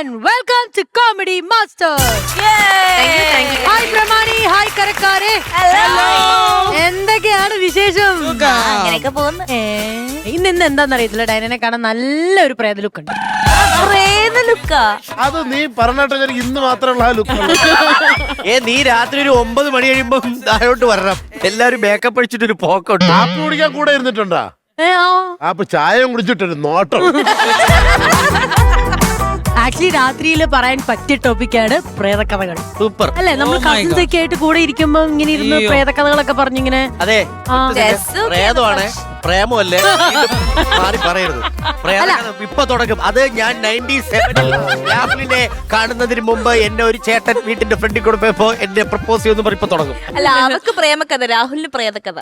and welcome to Comedy Master. Thank you. Hi Pramani, hi Karakare. Hello. എന്തൊക്കെയാണ് വിശേഷം? അങ്ങനെയൊക്കെ പോകുന്നു. ഇന്ന് എന്താണെന്നറിയത്തില്ല, ഡൈനനെ കാണാൻ നല്ലൊരു പ്രേത ലുക്ക് ഉണ്ട്. പ്രേത ലുക്കാ? അത് നീ പറഞ്ഞിട്ട് ഇന്ന് മാത്രമുള്ള ആ ലുക്ക്. നീ രാത്രി ഒരു 9 മണി കഴിയുമ്പോ താഴോട്ട് വരണം. എല്ലാരും മേക്കപ്പ് അടിച്ചിട്ടൊരു പോക്കോട്ട്. കാപ്പി കുടിക്കാൻ കൂടെ ഇരുന്നിട്ടുണ്ടാ? അപ്പൊ ചായയും കുടിച്ചിട്ടൊരു നോട്ടം. ആക്ച്വലി രാത്രിയിൽ പറയാൻ പറ്റിയ ടോപ്പിക്കാണ് പ്രേതകഥകൾ. സൂപ്പർ അല്ലെ, നമ്മൾ കസിൻസ് ഒക്കെ ആയിട്ട് കൂടെ ഇരിക്കുമ്പോ ഇങ്ങനെ ഇരുന്ന് പ്രേതകഥകളൊക്കെ പറഞ്ഞിങ്ങനെ. അതെ, പ്രേതമാണ്, പ്രേമല്ലേ മാറി പറയരുത്. ഇപ്പൊ തുടങ്ങും. അത് ഞാൻ 97 രാഹുലിനെ കാണുന്നതിന് മുമ്പ് എന്നെ ഒരു ചേട്ടൻ വീട്ടിന്റെ ഫ്രണ്ടിൽ കൂടെ പോയപ്പോ എന്നെ പ്രപ്പോസ് ചെയ്യുന്നു പറഞ്ഞ ഇപ്പൊ തുടങ്ങും. അല്ല, അവക്ക് പ്രേമകഥ, രാഹുലിന് പ്രേതകഥ.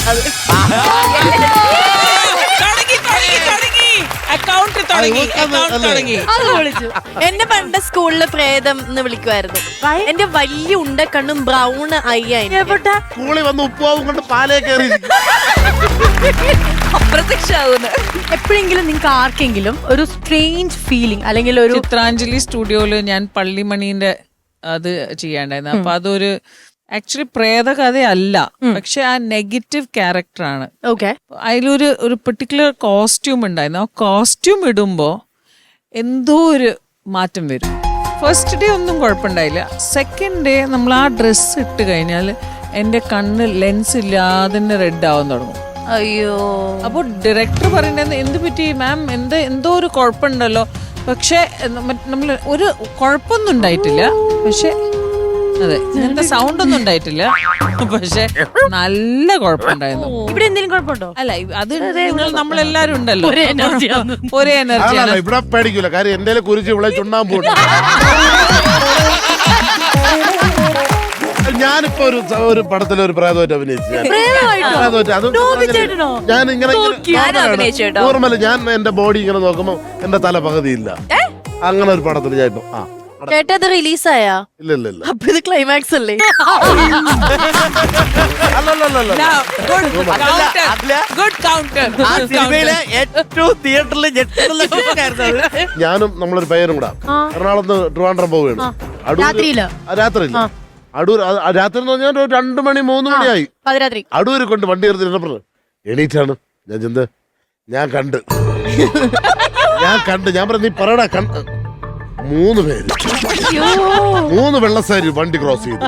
എന്നെ പണ്ട് സ്കൂളില് പ്രേതം എന്ന് വിളിക്കുമായിരുന്നു. എന്റെ വലിയ ഉണ്ടക്കണ്ണും ബ്രൗൺ അയ്യായിരുന്നു. സ്കൂളിൽ വന്ന് ഉപ്പുവാവും കൊണ്ട് പാലേ കയറി അപ്രത്യക്ഷമാവുന്നു. എപ്പോഴെങ്കിലും നിങ്ങൾക്ക് ആർക്കെങ്കിലും ഒരു സ്ട്രേഞ്ച് ഫീലിംഗ് അല്ലെങ്കിൽ ഒരു ചിത്രാഞ്ജലി സ്റ്റുഡിയോയില് ഞാൻ പള്ളിമണീന്റെ അത് ചെയ്യാണ്ടായിരുന്നു. അപ്പൊ അതൊരു ആക്ച്വലി പ്രേതകഥയല്ല, പക്ഷെ ആ നെഗറ്റീവ് ക്യാരക്ടറാണ്. അതിലൊരു പെർട്ടിക്കുലർ കോസ്റ്റ്യൂം ഉണ്ടായിരുന്നു. ആ കോസ്റ്റ്യൂം ഇടുമ്പോ എന്തോ ഒരു മാറ്റം വരും. ഫസ്റ്റ് ഡേ ഒന്നും കുഴപ്പമുണ്ടായില്ല. സെക്കൻഡ് ഡേ നമ്മൾ ആ ഡ്രസ്സ് ഇട്ട് കഴിഞ്ഞാൽ എൻ്റെ കണ്ണ് ലെൻസ് ഇല്ലാതെ റെഡ് ആവാൻ തുടങ്ങും. അയ്യോ. അപ്പൊ ഡയറക്ടർ പറയണ്ടത് എന്ത് പറ്റി മാം, എന്തോ ഒരു കുഴപ്പമുണ്ടല്ലോ. പക്ഷെ നമ്മൾ ഒരു കുഴപ്പമൊന്നും ഉണ്ടായിട്ടില്ല. പക്ഷെ അതെ, ഇങ്ങനത്തെ സൗണ്ട് ഒന്നും ഉണ്ടായിട്ടില്ല. പക്ഷെ നല്ല കുഴപ്പമുണ്ടായിരുന്നു. ഇവിടെ എന്തെങ്കിലും കുഴപ്പമുണ്ടോ? അല്ല, അത് നമ്മളെല്ലാരും ഉണ്ടല്ലോ, ഒരേ എനർജി. ഇവിടെ പേടിക്കൂല. കാര്യം എന്റെ കുറിച്ച് ഇവിടെ ചുണ്ണാമ്പ്. ഞാനിപ്പോ ഒരു പടത്തിലെ ഒരു പ്രേതമായിട്ട് അഭിനയിച്ചു. ഞാൻ ഇങ്ങനെ നോർമല് ഞാൻ എന്റെ ബോഡി ഇങ്ങനെ നോക്കുമ്പോ എന്റെ തല പകുതിയില്ല. അങ്ങനെ ഒരു പടത്തിൽ ഞാൻ ഇപ്പൊ ചേട്ടാ അത് റിലീസായാ? ഇല്ല. അപ്പൊ ഇത് ക്ലൈമാക്സ് അല്ലേ? ഞാനും നമ്മളൊരു പയ്യനും കൂടാ എറണാകുളത്ത് ട്രിവാൻഡ്രം പോവുകയാണ്. രാത്രിയില്ല അടൂർ. രാത്രി എന്ന് പറഞ്ഞാൽ 2 മണി 3 മണിയായി. അടൂര് കൊണ്ട് വണ്ടി എടുത്തിട്ട് എണീറ്റാണ് ഞാൻ ചെന്ന്. ഞാൻ കണ്ട് ഞാൻ പറഞ്ഞു, നീ പറയടാ. 3 പേര് 3 വെള്ളസാരി വണ്ടി ക്രോസ് ചെയ്തു.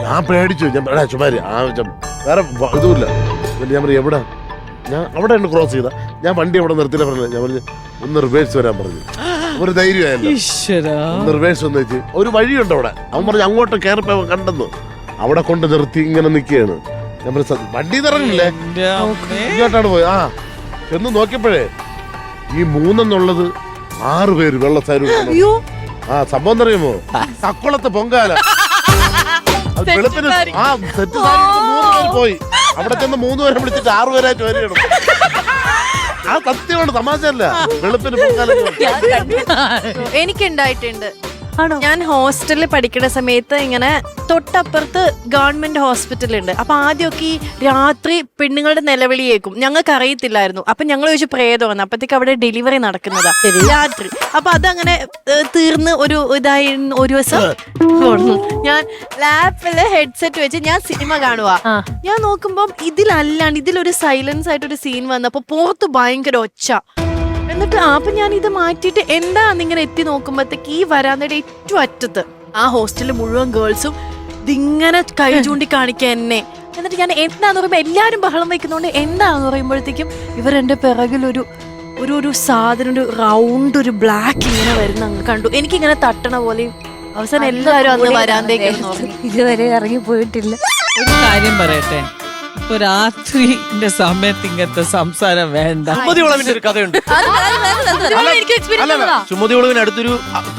ഞാൻ പേടിച്ചു. ഞാൻ ചുമാരി വേറെ ഇതുമില്ല. ഞാൻ പറഞ്ഞു എവിടെ? ഞാൻ അവിടെ ക്രോസ് ചെയ്ത. ഞാൻ വണ്ടി അവിടെ നിർത്തില്ല പറഞ്ഞു. ഞാൻ പറഞ്ഞു ഒന്ന് റിവേഴ്സ് വരാൻ പറഞ്ഞു. ഒരു ധൈര്യമായല്ലോ. ഒന്ന് റിവേഴ്സ് വന്ന് വെച്ച് ഒരു വഴിയുണ്ട് അവിടെ. അവൻ പറഞ്ഞു അങ്ങോട്ട് കയറിപ്പോ കണ്ടെന്ന്. അവിടെ കൊണ്ട് നിർത്തി ഇങ്ങനെ നിൽക്കുകയാണ്. ഞാൻ പറഞ്ഞു വണ്ടി ഇറങ്ങില്ലേ, ഇങ്ങോട്ടാണ് പോയി. എന്ന് നോക്കിയപ്പോഴേ ഈ 3 എന്നുള്ളത് 6 പേര് വെള്ളസാരി. സംഭവം അറിയുമോ? തക്കുളത്ത് പൊങ്കാല. വെളുപ്പിന് സെറ്റ് 3 പേര് പോയി. അവിടെ ചെന്ന് 3 പേരെ വിളിച്ചിട്ട് 6 പേരായിട്ട് വരികയാണ്. ആ സത്യമാണ്, തമാശയല്ല. വെളുപ്പിന് പൊങ്കാല എനിക്കുണ്ടായിട്ടുണ്ട്. ഞാൻ ഹോസ്റ്റലിൽ പഠിക്കുന്ന സമയത്ത് ഇങ്ങനെ തൊട്ടപ്പുറത്ത് ഗവൺമെന്റ് ഹോസ്പിറ്റലുണ്ട്. അപ്പൊ ആദ്യമൊക്കെ ഈ രാത്രി പെണ്ണുങ്ങളുടെ നിലവിളി കേൾക്കും. ഞങ്ങൾക്ക് അറിയത്തില്ലായിരുന്നു. അപ്പൊ ഞങ്ങൾ ചോദിച്ചു പ്രേതമാണ്. അപ്പത്തേക്ക് അവിടെ ഡെലിവറി നടക്കുന്നതാ രാത്രി. അപ്പൊ അതങ്ങനെ തീർന്ന് ഇതായി ഒരു ദിവസം ഞാൻ ലാപ്പില് ഹെഡ്സെറ്റ് വെച്ച് ഞാൻ സിനിമ കാണുക. ഞാൻ നോക്കുമ്പം ഇതിലല്ലാണ്ട് ഇതിലൊരു സൈലൻസ് ആയിട്ടൊരു സീൻ വന്നപ്പോ പുറത്ത് ഭയങ്കര ഒച്ച. എന്നിട്ട് അപ്പൊ ഞാൻ ഇത് മാറ്റിയിട്ട് എന്താന്നിങ്ങനെ എത്തി നോക്കുമ്പോഴത്തേക്ക് ഈ വരാന്തയുടെ ഏറ്റവും അറ്റത്ത് ആ ഹോസ്റ്റലിൽ മുഴുവൻ ഗേൾസും ഇതിങ്ങനെ കൈ ചൂണ്ടി കാണിക്കുക എന്നെ. എന്നിട്ട് ഞാൻ എന്താന്ന് പറയുമ്പോ എല്ലാരും ബഹളം വയ്ക്കുന്നോണ്ട് എന്താന്ന് പറയുമ്പോഴത്തേക്കും ഇവരെന്റെ പിറകിൽ ഒരു സാധനം, ഒരു റൗണ്ട്, ഒരു ബ്ലാക്ക് ഇങ്ങനെ വരുന്ന അങ്ങ് കണ്ടു. എനിക്കിങ്ങനെ തട്ടണ പോലെ. അവസാനം എല്ലാവരും അന്ന് വരാന്തേക്ക് ഇതുവരെ ഇറങ്ങി പോയിട്ടില്ല. ഒരു കാര്യം പറയട്ടെ, ഇപ്പൊ രാത്രിന്റെ സമയത്ത് ഇങ്ങനത്തെ സംസാരം വേണ്ട. ചുമതിവിളവിന്റെ ഒരു കഥയുണ്ട്. ചുമതിവിളവിന്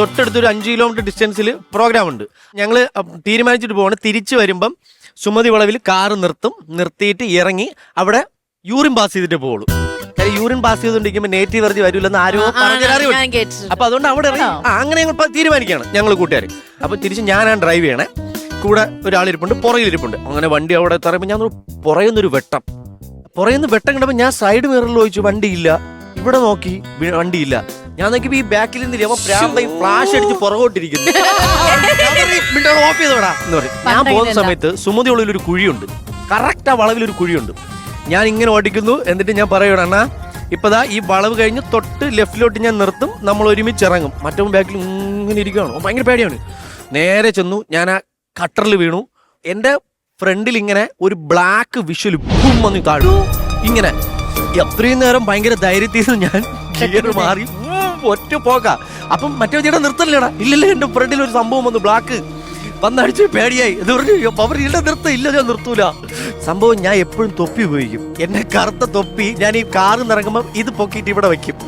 തൊട്ടടുത്തൊരു 5 കിലോമീറ്റർ ഡിസ്റ്റൻസിൽ പ്രോഗ്രാം ഉണ്ട്. ഞങ്ങള് തീരുമാനിച്ചിട്ട് പോവാണ്. തിരിച്ചു വരുമ്പം ചുമതിവിളവിൽ കാറ് നിർത്തിയിട്ട് ഇറങ്ങി അവിടെ യൂറിൻ പാസ് ചെയ്തിട്ട് പോകുള്ളൂ. യൂറിൻ പാസ് ചെയ്തോണ്ടിരിക്കുമ്പോ നേറ്റീവ് വെറുതെ വരില്ലെന്ന് ആരോ പറഞ്ഞറിയുള്ളൂ. അപ്പൊ അതുകൊണ്ട് അവിടെ ഇറങ്ങി അങ്ങനെ ഞങ്ങൾ തീരുമാനിക്കുകയാണ് ഞങ്ങൾ കൂട്ടുകാർ. അപ്പൊ തിരിച്ച് ഞാനാണ് ഡ്രൈവ് ചെയ്യണേ. കൂടെ ഒരാളിരിപ്പുണ്ട്, പുറകിലിരിപ്പുണ്ട്. അങ്ങനെ വണ്ടി അവിടെ പറയുമ്പോൾ ഞാൻ പുറയുന്നൊരു വെട്ടം കണ്ടപ്പോൾ ഞാൻ സൈഡ് മിററിൽ ചോദിച്ചു വണ്ടിയില്ല. ഇവിടെ നോക്കി വണ്ടിയില്ല. ഞാൻ നോക്കിയപ്പോ ഈ ബാക്കിൽ നിന്നില്ല അവൻ പ്രാന്തായി ഫ്ലാഷ് അടിച്ച് പുറകോട്ടിരിക്കുന്നു. ഓഫ് ചെയ്തോടാ എന്ന് പറയും. ഞാൻ പോകുന്ന സമയത്ത് സുമതി ഉള്ളിൽ ഒരു കുഴിയുണ്ട്, കറക്റ്റ് ആ വളവിൽ ഒരു കുഴിയുണ്ട്. ഞാൻ ഇങ്ങനെ ഓടിക്കുന്നു, എന്നിട്ട് ഞാൻ പറയുകയാണ് അണ്ണാ ഇപ്പതാ ഈ വളവ് കഴിഞ്ഞ് തൊട്ട് ലെഫ്റ്റിലോട്ട് ഞാൻ നിർത്തും, നമ്മൾ ഒരുമിച്ച് ഇറങ്ങും. മറ്റവൻ ബാക്കിൽ ഇങ്ങനെ ഇരിക്കുകയാണ്, ഭയങ്കര പേടിയാണ്. നേരെ ചെന്നു, ഞാൻ ആ കട്ടറിൽ വീണു. എൻ്റെ ഫ്രണ്ടിൽ ഇങ്ങനെ ഒരു ബ്ലാക്ക് വിഷ്വൽ ബൂം വന്ന് താഴു. ഇങ്ങനെ എത്രയും നേരം ഭയങ്കര ധൈര്യത്തിൽ ഞാൻ ഗിയർ മാറി ഒറ്റ പോക്ക. അപ്പം മറ്റേ ചേട്ടാ നിർത്തല്ലേടാ, ഇല്ലല്ലേ എൻ്റെ ഫ്രണ്ടിൽ ഒരു സംഭവം വന്നു, ബ്ലാക്ക് വന്നടിച്ച് പേടിയായി. ഇത് പറഞ്ഞു അവർ ഇല്ല നിർത്ത, ഇല്ല ഞാൻ നിർത്തൂല. സംഭവം ഞാൻ എപ്പോഴും തൊപ്പി ഉപയോഗിക്കും, എന്നെ കറുത്ത തൊപ്പി ഞാൻ ഈ കാറിൽ നിന്ന് ഇറങ്ങുമ്പോൾ ഇത് പൊക്കിയിട്ട് ഇവിടെ വെക്കും.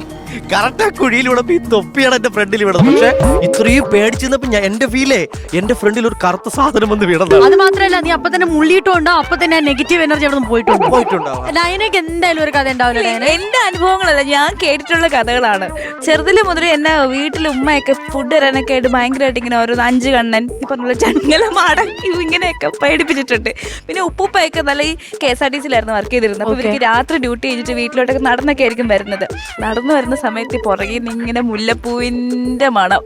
കറക്റ്റ് ആ കുഴിയിലൂടെ ഈ തൊപ്പിയാണ് എന്റെ ഫ്രണ്ടിൽ വീണത്. പക്ഷെ ഇത്രയും പേടിച്ചിരുന്നപ്പോ ഞാൻ എന്റെ ഫീലേ എന്റെ ഫ്രണ്ടിൽ ഒരു കറുത്ത സാധനം വന്ന് വീണതാണ്. അത് മാത്രല്ല, നീ അപ്പൊ തന്നെ മുള്ളിയിട്ടുണ്ടോ, അപ്പൊ തന്നെ നെഗറ്റീവ് എനർജി അവിടെ നിന്ന് പോയിട്ടുണ്ടാവും. ഡയനക്ക് എന്തായാലും ഒരു കഥ ഉണ്ടാവില്ല. എന്റെ അനുഭവങ്ങളല്ല, ഞാൻ കേട്ടിട്ടുള്ള കഥകളാണ്. ചെറുതിലെ മുതലേ എന്നെ വീട്ടിൽ ഉമ്മയൊക്കെ ഫുഡ് തരാനൊക്കെ ആയിട്ട് ഭയങ്കരമായിട്ട് ഇങ്ങനെ ഓരോ 5 കണ്ണൻ ഈ പറഞ്ഞ ചങ്ങല മാടക്കി ഇങ്ങനെയൊക്കെ പേടിപ്പിച്ചിട്ടുണ്ട്. പിന്നെ ഉപ്പൂപ്പയൊക്കെ നല്ല ഈ KSRTC-യിലായിരുന്നു വർക്ക് ചെയ്തിരുന്നത്. അപ്പൊ ഇവർക്ക് രാത്രി ഡ്യൂട്ടി കഴിഞ്ഞിട്ട് വീട്ടിലോട്ടൊക്കെ നടന്നൊക്കെ ആയിരിക്കും വരുന്നത്. നടന്നു വരുന്ന സമയത്ത് പുറകിൽ നിന്ന് ഇങ്ങനെ മുല്ലപ്പൂവിന്റെ മണം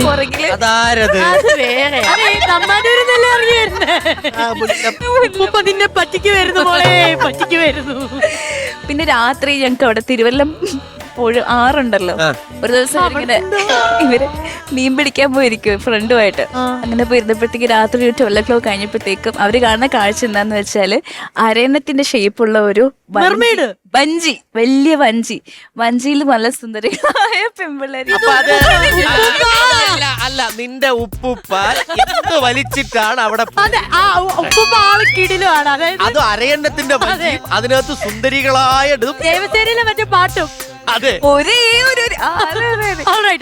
പുറകില് പറ്റിക്ക് വരുന്നു. പിന്നെ രാത്രി ഞങ്ങക്ക് അവിടെ തിരുവല്ലം ആറുണ്ടല്ലോ, ഒരു ദിവസം ഇവര് മീൻ പിടിക്കാൻ പോയിരിക്കും ഫ്രണ്ടുമായിട്ട്. അങ്ങനെ പോയിരുന്നപ്പോഴത്തേക്ക് രാത്രി ഒരു 12 o'clock കഴിഞ്ഞപ്പോഴത്തേക്കും അവര് കാണുന്ന കാഴ്ച എന്താന്ന് വെച്ചാല് അരയന്നത്തിന്റെ ഷേപ്പുള്ള ഒരു വഞ്ചി, വലിയ വഞ്ചിയിൽ നല്ല സുന്ദരികളായ പെൺപിള്ളേര്. അല്ല നിന്റെ ഉപ്പുപ്പ എന്ത് വലിച്ചിട്ടാണ് അവിടെ അത് അരയന്നത്തിന്റെ വഞ്ചി, അതിനകത്ത് സുന്ദരികളായ ദേവസേനയിലെ മറ്റേ പാട്ടും. അതെ,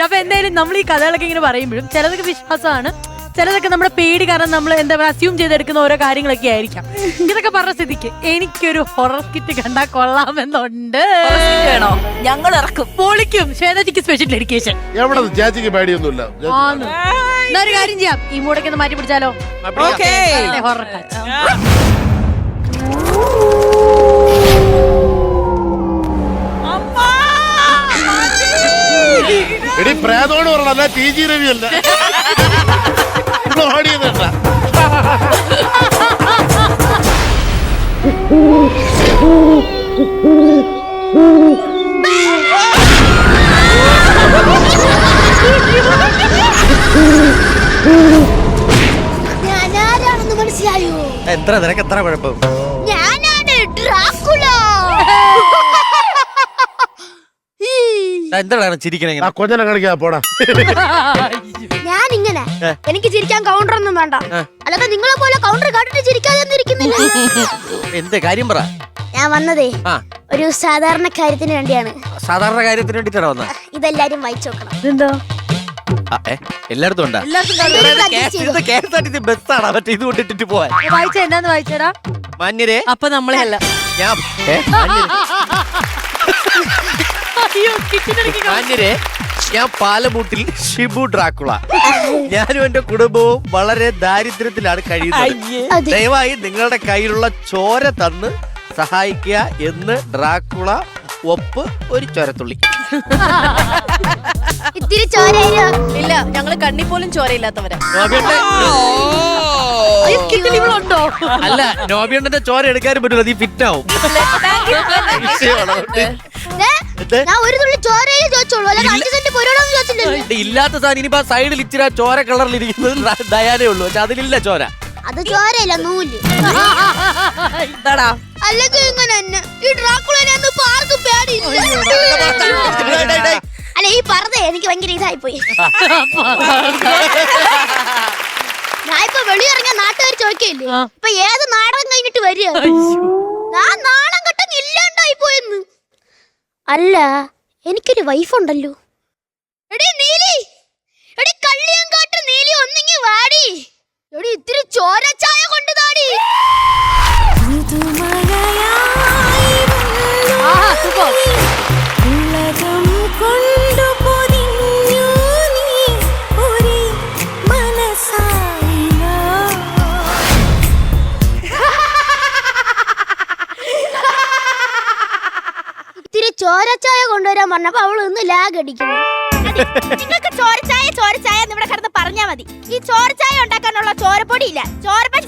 അപ്പൊ എന്തായാലും നമ്മൾ ഈ കഥകളൊക്കെ ഇങ്ങനെ പറയുമ്പോഴും ചിലതൊക്കെ വിശ്വാസമാണ്, ചിലതൊക്കെ നമ്മുടെ പേടി കാരണം നമ്മൾ എന്താ പറയുക അസ്യൂം ചെയ്തെടുക്കുന്ന ഓരോ കാര്യങ്ങളൊക്കെ ആയിരിക്കാം. ഇതൊക്കെ പറഞ്ഞ സ്ഥിതിക്ക് എനിക്കൊരു ഹൊറർ സ്കിറ്റ് കണ്ടാൽ കൊള്ളാമെന്നുണ്ട്. ഞങ്ങൾ ഇറക്കും, പൊളിക്കും. ശ്വേതജിക്ക് സ്പെഷ്യൽ ഡെഡിക്കേഷൻ. എവിടെ ചേച്ചിക്ക് പേടിയൊന്നുമില്ല. എന്നാ ഒരു കാര്യം ചെയ്യാം, ഈ മൂടൊക്കെ ഒന്ന് മാറ്റി പിടിച്ചാലോ? ഹൊറർ എടി പ്രേതോട് പറഞ്ഞല്ല, TG രവി അല്ല ഓടിയതല്ല. ഞാനാരാണെന്ന് മനസ്സിലായോ? നിനക്ക് എത്ര കുഴപ്പം? ഞാനാണ് ഡ്രാക്കുള. എന്താണ് ചിരിക്കണേ? കൊഞ്ഞനെ കളിക്കാ പോടാ. ഞാനിങ്ങനെ എനിക്ക് ചിരിക്കാൻ കൗണ്ടർ ഒന്നും വേണ്ട, അല്ലാതെ നിങ്ങളെ പോലെ കൗണ്ടർ കാട്ടിട്ട് ചിരിക്കാതെ ഇരിക്കുന്നില്ല. എന്ത് കാര്യം പറ? ഞാൻ വന്നതേ ഒരു സാധാരണ കാര്യത്തിന് വേണ്ടിയാണ്. സാധാരണ കാര്യത്തിന് വേണ്ടിട്ടാണ് വന്നത്. ഇതെല്ലാരും വായിച്ചു നോക്കണം. ഇതെന്താ എല്ലായിടത്തും ഉണ്ടാ? ബസ്സാണ് മറ്റേ ഇത് കൊണ്ടിട്ടിട്ട് പോവാൻ. വായിച്ച എന്താന്ന് വായിച്ചടാ മാന്യരെ. അപ്പൊ നമ്മളെ അല്ല മാന്യരെ, ഞാൻ പാലമൂട്ടിൽ ഷിബു ഡ്രാക്കുള. ഞാനും എന്റെ കുടുംബവും വളരെ ദാരിദ്ര്യത്തിലാണ് കഴിയുന്നത്. ദയവായി നിങ്ങളുടെ കയ്യിലുള്ള ചോര തന്ന് സഹായിക്കുക എന്ന് ഡ്രാക്കുള ഒപ്പ് ഒരു ചോരത്തുള്ളി. ഇത്തിരി ചോരയില്ല. ഇല്ല, ഞങ്ങള് കണ്ണി പോലും ചോരയില്ലാത്തവരാ. അല്ല, നോബിയണ്ണന്റെ ചോര എടുക്കാനും പറ്റില്ല, നീ ഫിറ്റ് ആവും. ഞാൻ ഒരു തുള്ളി ചോരയില് ചോദിച്ചോളൂ, അല്ല 5 സെന്റ് പൊരോടൊന്നും ചോദിച്ചില്ലല്ലോ. ഇല്ലാത്ത സാധനം ഇനിയിപ്പോ സൈഡിൽ ഇച്ചിരി ചോര കളറിലിരിക്കുന്നത് ദയാനേ ഉള്ളൂ, പക്ഷെ അതിലില്ല ചോര. അത് ചോരയില്ല, നൂല്. അല്ലെങ്കിൽ ഇങ്ങനെ തന്നെ ഈ ഡ്രാക്കുളനെ ഒന്നും ആർക്കും പേടിയില്ല. അല്ല, ഈ പറഞ്ഞേ എനിക്ക് ഭയങ്കര ഇതായി പോയി. ഞാൻ ഇപ്പൊ വെളിയിറങ്ങിയ നാട്ടുകാർ ചോദിക്കില്ലേ ഇപ്പൊ ഏത് നാടകം കഴിഞ്ഞിട്ട് വരിക, ഞാൻ നാണം കെട്ടങ്ങ് ഇല്ലാണ്ടായി പോയെന്ന്. അല്ല, എനിക്കൊരു വൈഫുണ്ടല്ലോ. എടി നീലി, എടി കള്ളിയങ്കാട്ട് നീലി, ഒന്നിങ്ങി വാടി. എടി ഇത്തിരി ചോരച്ചായ കൊണ്ട് താടി. ഇത്തിരി ചോരച്ചായ കൊണ്ടുവരാൻ പറഞ്ഞപ്പോ അവള് ഒന്ന് ലാഗ് അടിക്കുന്നു. നിങ്ങൾക്ക് ചോരച്ചായ ചോരച്ചായ എന്ന് ഇവിടെ കിടന്ന് പറഞ്ഞാ മതി. ഈ ചോരച്ചായ ഉണ്ടാക്കാനുള്ള ചോരപ്പൊടി ഇല്ല, ചോരപ്പശ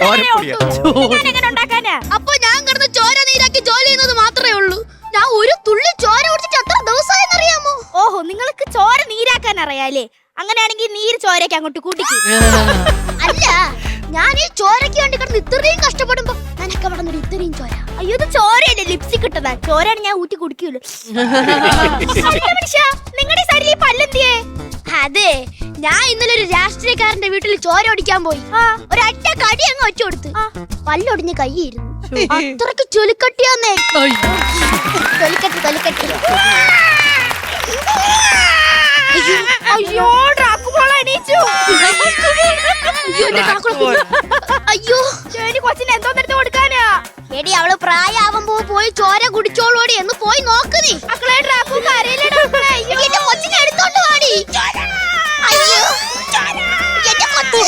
എങ്ങനെ ഉണ്ടാക്കാനാ? അപ്പൊ ഞാൻ കിടന്ന് ചോര നീരാക്കി ജോലി ചെയ്യുന്നത് മാത്രമേ ഉള്ളൂ. ഞാൻ ഒരു തുള്ളി ചോര കുടിച്ചിട്ട് എത്ര ദിവസമായെന്നറിയാമോ? ഓഹോ, നിങ്ങൾക്ക് ചോര നീരാക്കാൻ അറിയാലേ? അങ്ങനെയാണെങ്കിൽ നീര് ചോരയ്ക്ക് അങ്ങോട്ട് കൂട്ടിക്കും. അല്ല, ഞാൻ ഈ ചോരയ്ക്ക് വേണ്ടി കിടന്ന് ഇത്രയും കഷ്ടപ്പെടുമ്പോ ഞാനൊക്കെ അവിടെ ഇത്രയും ചോര. അയ്യോ, ഇത് ചോരയല്ലേ, ലിപ്സ്റ്റിക് ഇട്ടതാ. ചോരയാണ് ഞാൻ ഊറ്റി കുടിക്കൂല്ലോ. നിങ്ങളുടെ സൈഡിൽ പല്ലെന്തിയേ? അതെ, ഞാൻ ഇന്നലെ ഒരു രാഷ്ട്രീയക്കാരന്റെ വീട്ടിൽ ചോര ഒടിക്കാൻ പോയി. ഒരൊറ്റ കടി അങ്ങ് ഒറ്റ കൊടുത്ത് പല്ലൊടിഞ്ഞ് കൈയിരുന്നു. അത്രക്ക് ചൊലിക്കട്ടിയാന്നേ. തൊലിക്കട്ടി. അയ്യോ, ഡ്രാക്കുള എണീച്ചു. അയ്യോ, കൊച്ചിന് എന്തോന്നെടുത്ത് കൊടുക്കാനാ? എടി, അവള് പ്രായാവുമ്പോ പോയി ചോര കുടിച്ചോളോടി എന്ന് പോയി നോക്ക് നീ. മക്കളെ, ഡ്രാക്കു കരയിലെടാ. എന്റെ കൊച്ചിനെ എടുത്തോണ്ട് വാടി. അയ്യോ, എന്റെ കൊച്ചു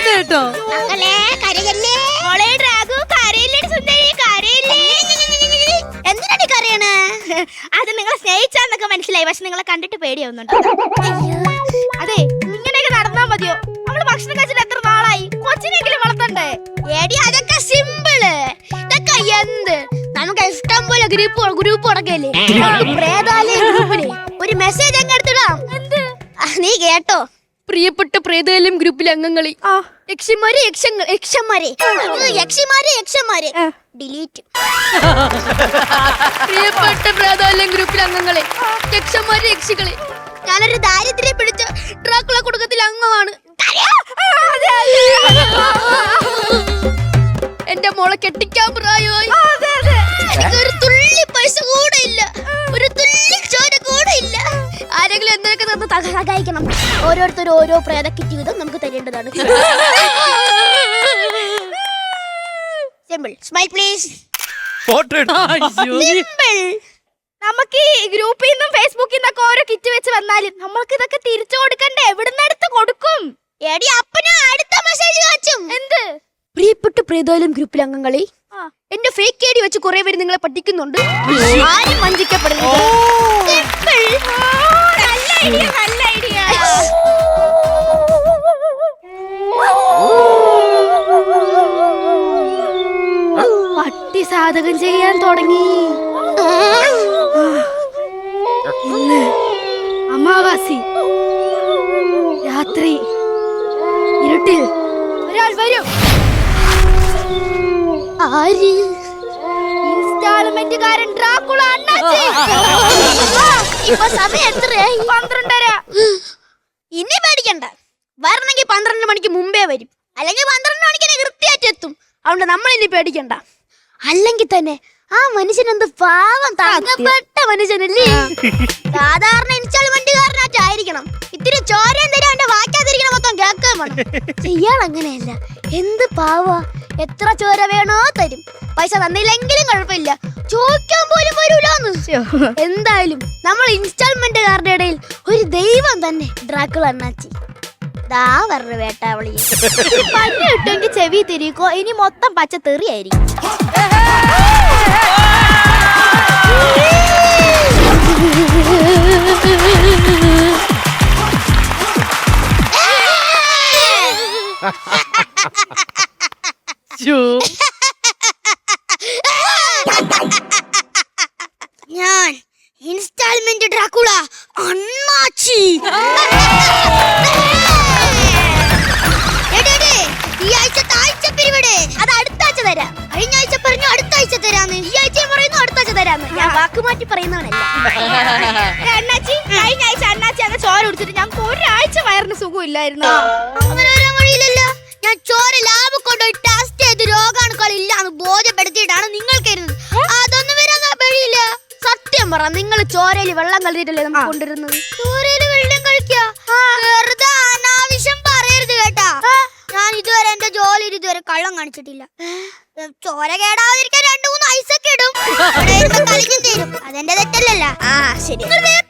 കേട്ടോ. മക്കളെ, കരയല്ലേ. മോളെ ഡ്രാഗു, കരയില്ലേ സുന്ദരി, കരയില്ലേ. എന്തിനാണ് കരയണേ? അത് നിങ്ങളെ സ്നേഹിച്ചാന്നൊക്കെ മനസ്സിലായി, പക്ഷെ നിങ്ങളെ കണ്ടിട്ട് പേടിയാവുന്നുണ്ട്. അതെ, ഇങ്ങനെയൊക്കെ നടന്നാ മതിയോ? നമ്മള് ഭക്ഷണം കഴിച്ചിട്ട് എത്ര നാളായി? കൊച്ചിനെങ്കിലും വളർത്തണ്ടേ? എടി, അതൊക്കെ സിമ്പിള്. ഇതൊക്കെ എന്ത്? നമുക്ക് ഇഷ്ടം പോലെ ഗ്രൂപ്പ് ഉടക്കല്ലേ. പ്രേതാലയ ഗ്രൂപ്പില് ഒരു മെസ്സേജ് അങ്ങ് എടുത്തിടാം. എന്ത്? നീ കേട്ടോ? പ്രിയപ്പെട്ട പ്രേതാലയം ഗ്രൂപ്പിലെ അംഗങ്ങളെ, യക്ഷിമാരെ ഡിലീറ്റ്. പ്രിയപ്പെട്ട പ്രേതാലയം ഗ്രൂപ്പിലെ അംഗങ്ങളെ, യക്ഷികളെ, ഞാനൊരു ദാരിദ്ര്യം പിടിച്ച ഡ്രാക്കുള കുടുംബത്തിലെ അംഗമാണ്. എന്റെ മോളെ കെട്ടിക്കാൻ പ്രായമായി. എനിക്കൊരു തുള്ളി പൈസ കൂടെ ഇല്ല, ഒരു തുള്ളി ചോര കൂടെ ഇല്ല. ആരെങ്കിലും എന്തൊക്കെ നമുക്ക് സഹായിക്കണം. ഓരോരുത്തരും ഓരോ പ്രേതക്കിറ്റ് വീതം നമുക്ക് തരേണ്ടതാണ്. സിമ്പിൾ. Smile please. സിമ്പിൾ. നമുക്ക് ഈ ഗ്രൂപ്പിൽ നിന്നും ഫേസ്ബുക്കിൽ നിന്നൊക്കെ ഓരോ കിറ്റ് വെച്ച് വന്നാലും നമ്മൾക്ക് ഇതൊക്കെ തിരിച്ചു കൊടുക്കണ്ടേ? എവിടുന്ന് എടുത്ത് കൊടുക്കും? എടി, അപ്പന അടുത്ത മെസ്സേജ് കാച്ചും. എന്ത്? പ്രിയപ്പെട്ട പ്രേതാലയം ഗ്രൂപ്പിലെ അംഗങ്ങളെ, എന്റെ ഫേക്ക് ഐഡി വെച്ച് കുറെ പേര് നിങ്ങളെ പറ്റിക്കുന്നുണ്ട്. ആരും വഞ്ചിക്കപ്പെടുന്നത്. നല്ല ഐഡിയ. പട്ടി സാധകം ചെയ്യാൻ തുടങ്ങി. ഇന്ന് അമാവാസി രാത്രി ഇരുട്ടിൽ ഒരാൾ വരും. ആര്? ഇൻസ്റ്റാൾമെന്റുകാരൻ ഡ്രാക്കുള അണ്ണാച്ചി. ഇപ്പൊ സമയം എത്രയായി? 12:30. ഇനി പേടിക്കണ്ട. വരണമെങ്കിൽ 12 മണിക്ക് മുമ്പേ വരും, അല്ലെങ്കിൽ 12 മണിക്ക് കൃത്യമായിട്ട് എത്തും. അതുകൊണ്ട് നമ്മളിനി പേടിക്കണ്ട. അല്ലെങ്കിൽ തന്നെ ആ മനുഷ്യൻ എന്ത് പാവം, തങ്ങപ്പെട്ട മനുഷ്യനല്ലേ. സാധാരണ ഇൻസ്റ്റാൾമെന്റുകാരനായിട്ടായിരിക്കണം. ഇത്തിരി ചോരയും തരും, അവന്റെ വാക്കാതിരിക്കണം മൊത്തം കേൾക്കാൻ വേണം. ചെയ്യാൻ അങ്ങനെയല്ല. എന്ത് പാവാ, എത്ര ചോര വേണോ തരും. പൈസ തന്നില്ലെങ്കിലും കുഴപ്പമില്ല, ചോദിക്കാൻ പോലും വരൂലെന്ന്. എന്തായാലും നമ്മൾ ഇൻസ്റ്റാൾമെന്റുകാരുടെ ഇടയിൽ ഒരു ദൈവം തന്നെ ഡ്രാക്കുള അണ്ണാച്ചി. ദാ പറഞ്ഞ വേട്ടാവളി. പല്ല് കിട്ടുമെങ്കിൽ ചെവി തിരിക്കോ, ഇനി മൊത്തം പച്ച തെറിയായിരിക്കും. ഞാൻ ഇൻസ്റ്റാൾമെന്റ് ഡ്രാക്കുള അണ്ണാച്ചി. ഈ ആഴ്ചത്തെ ആഴ്ച പിരിവിട് അത് അടുത്ത ആഴ്ച തരാം. കഴിഞ്ഞ ആഴ്ച പറഞ്ഞു അടുത്ത ആഴ്ച തരാന്ന്, ഈ ആഴ്ച പറയുന്നു അടുത്ത ആഴ്ച തരാന്ന്. ഞാൻ വാക്ക് മാറ്റി പറയുന്നവനല്ല. അണ്ണാച്ചി, കഴിഞ്ഞ ആഴ്ച അണ്ണാച്ചി അങ്ങ് ചോര കുടിച്ചിട്ട് ഞങ്ങൾക്ക് ഒരാഴ്ച വയറിന് സുഖമില്ലായിരുന്നു. അങ്ങനെ വരാൻ വഴിയില്ലല്ലോ. ഞാൻ ചോര ലാബ് കൊണ്ടുപോയി ടെസ്റ്റ് ചെയ്ത് രോഗാണുക്കളില്ലാന്ന് ബോധ്യപ്പെടുത്തിയിട്ടാണ് നിങ്ങൾക്ക് ഇരുന്നത്. അതൊന്നും വരാൻ വഴിയില്ല. സത്യം പറ, നിങ്ങൾ ചോരയിൽ വെള്ളം കളിച്ചിട്ടല്ലേ നമ്മൾ കൊണ്ടുവരുന്നത്? ചോരയിൽ വെള്ളം കളിക്കാ? വെറുതെ അനാവശ്യം പറയരുത് കേട്ടാ. ഞാൻ ഇതുവരെ എന്റെ ജോലിയിൽ ഇതുവരെ കള്ളം കാണിച്ചിട്ടില്ല. ചോര കേടാവാതിരിക്കാൻ 2-3 ഐസൊക്കെ ഇടും. കളിക്കും തരും. അതെന്റെ തെറ്റല്ലല്ലോ. ശരി.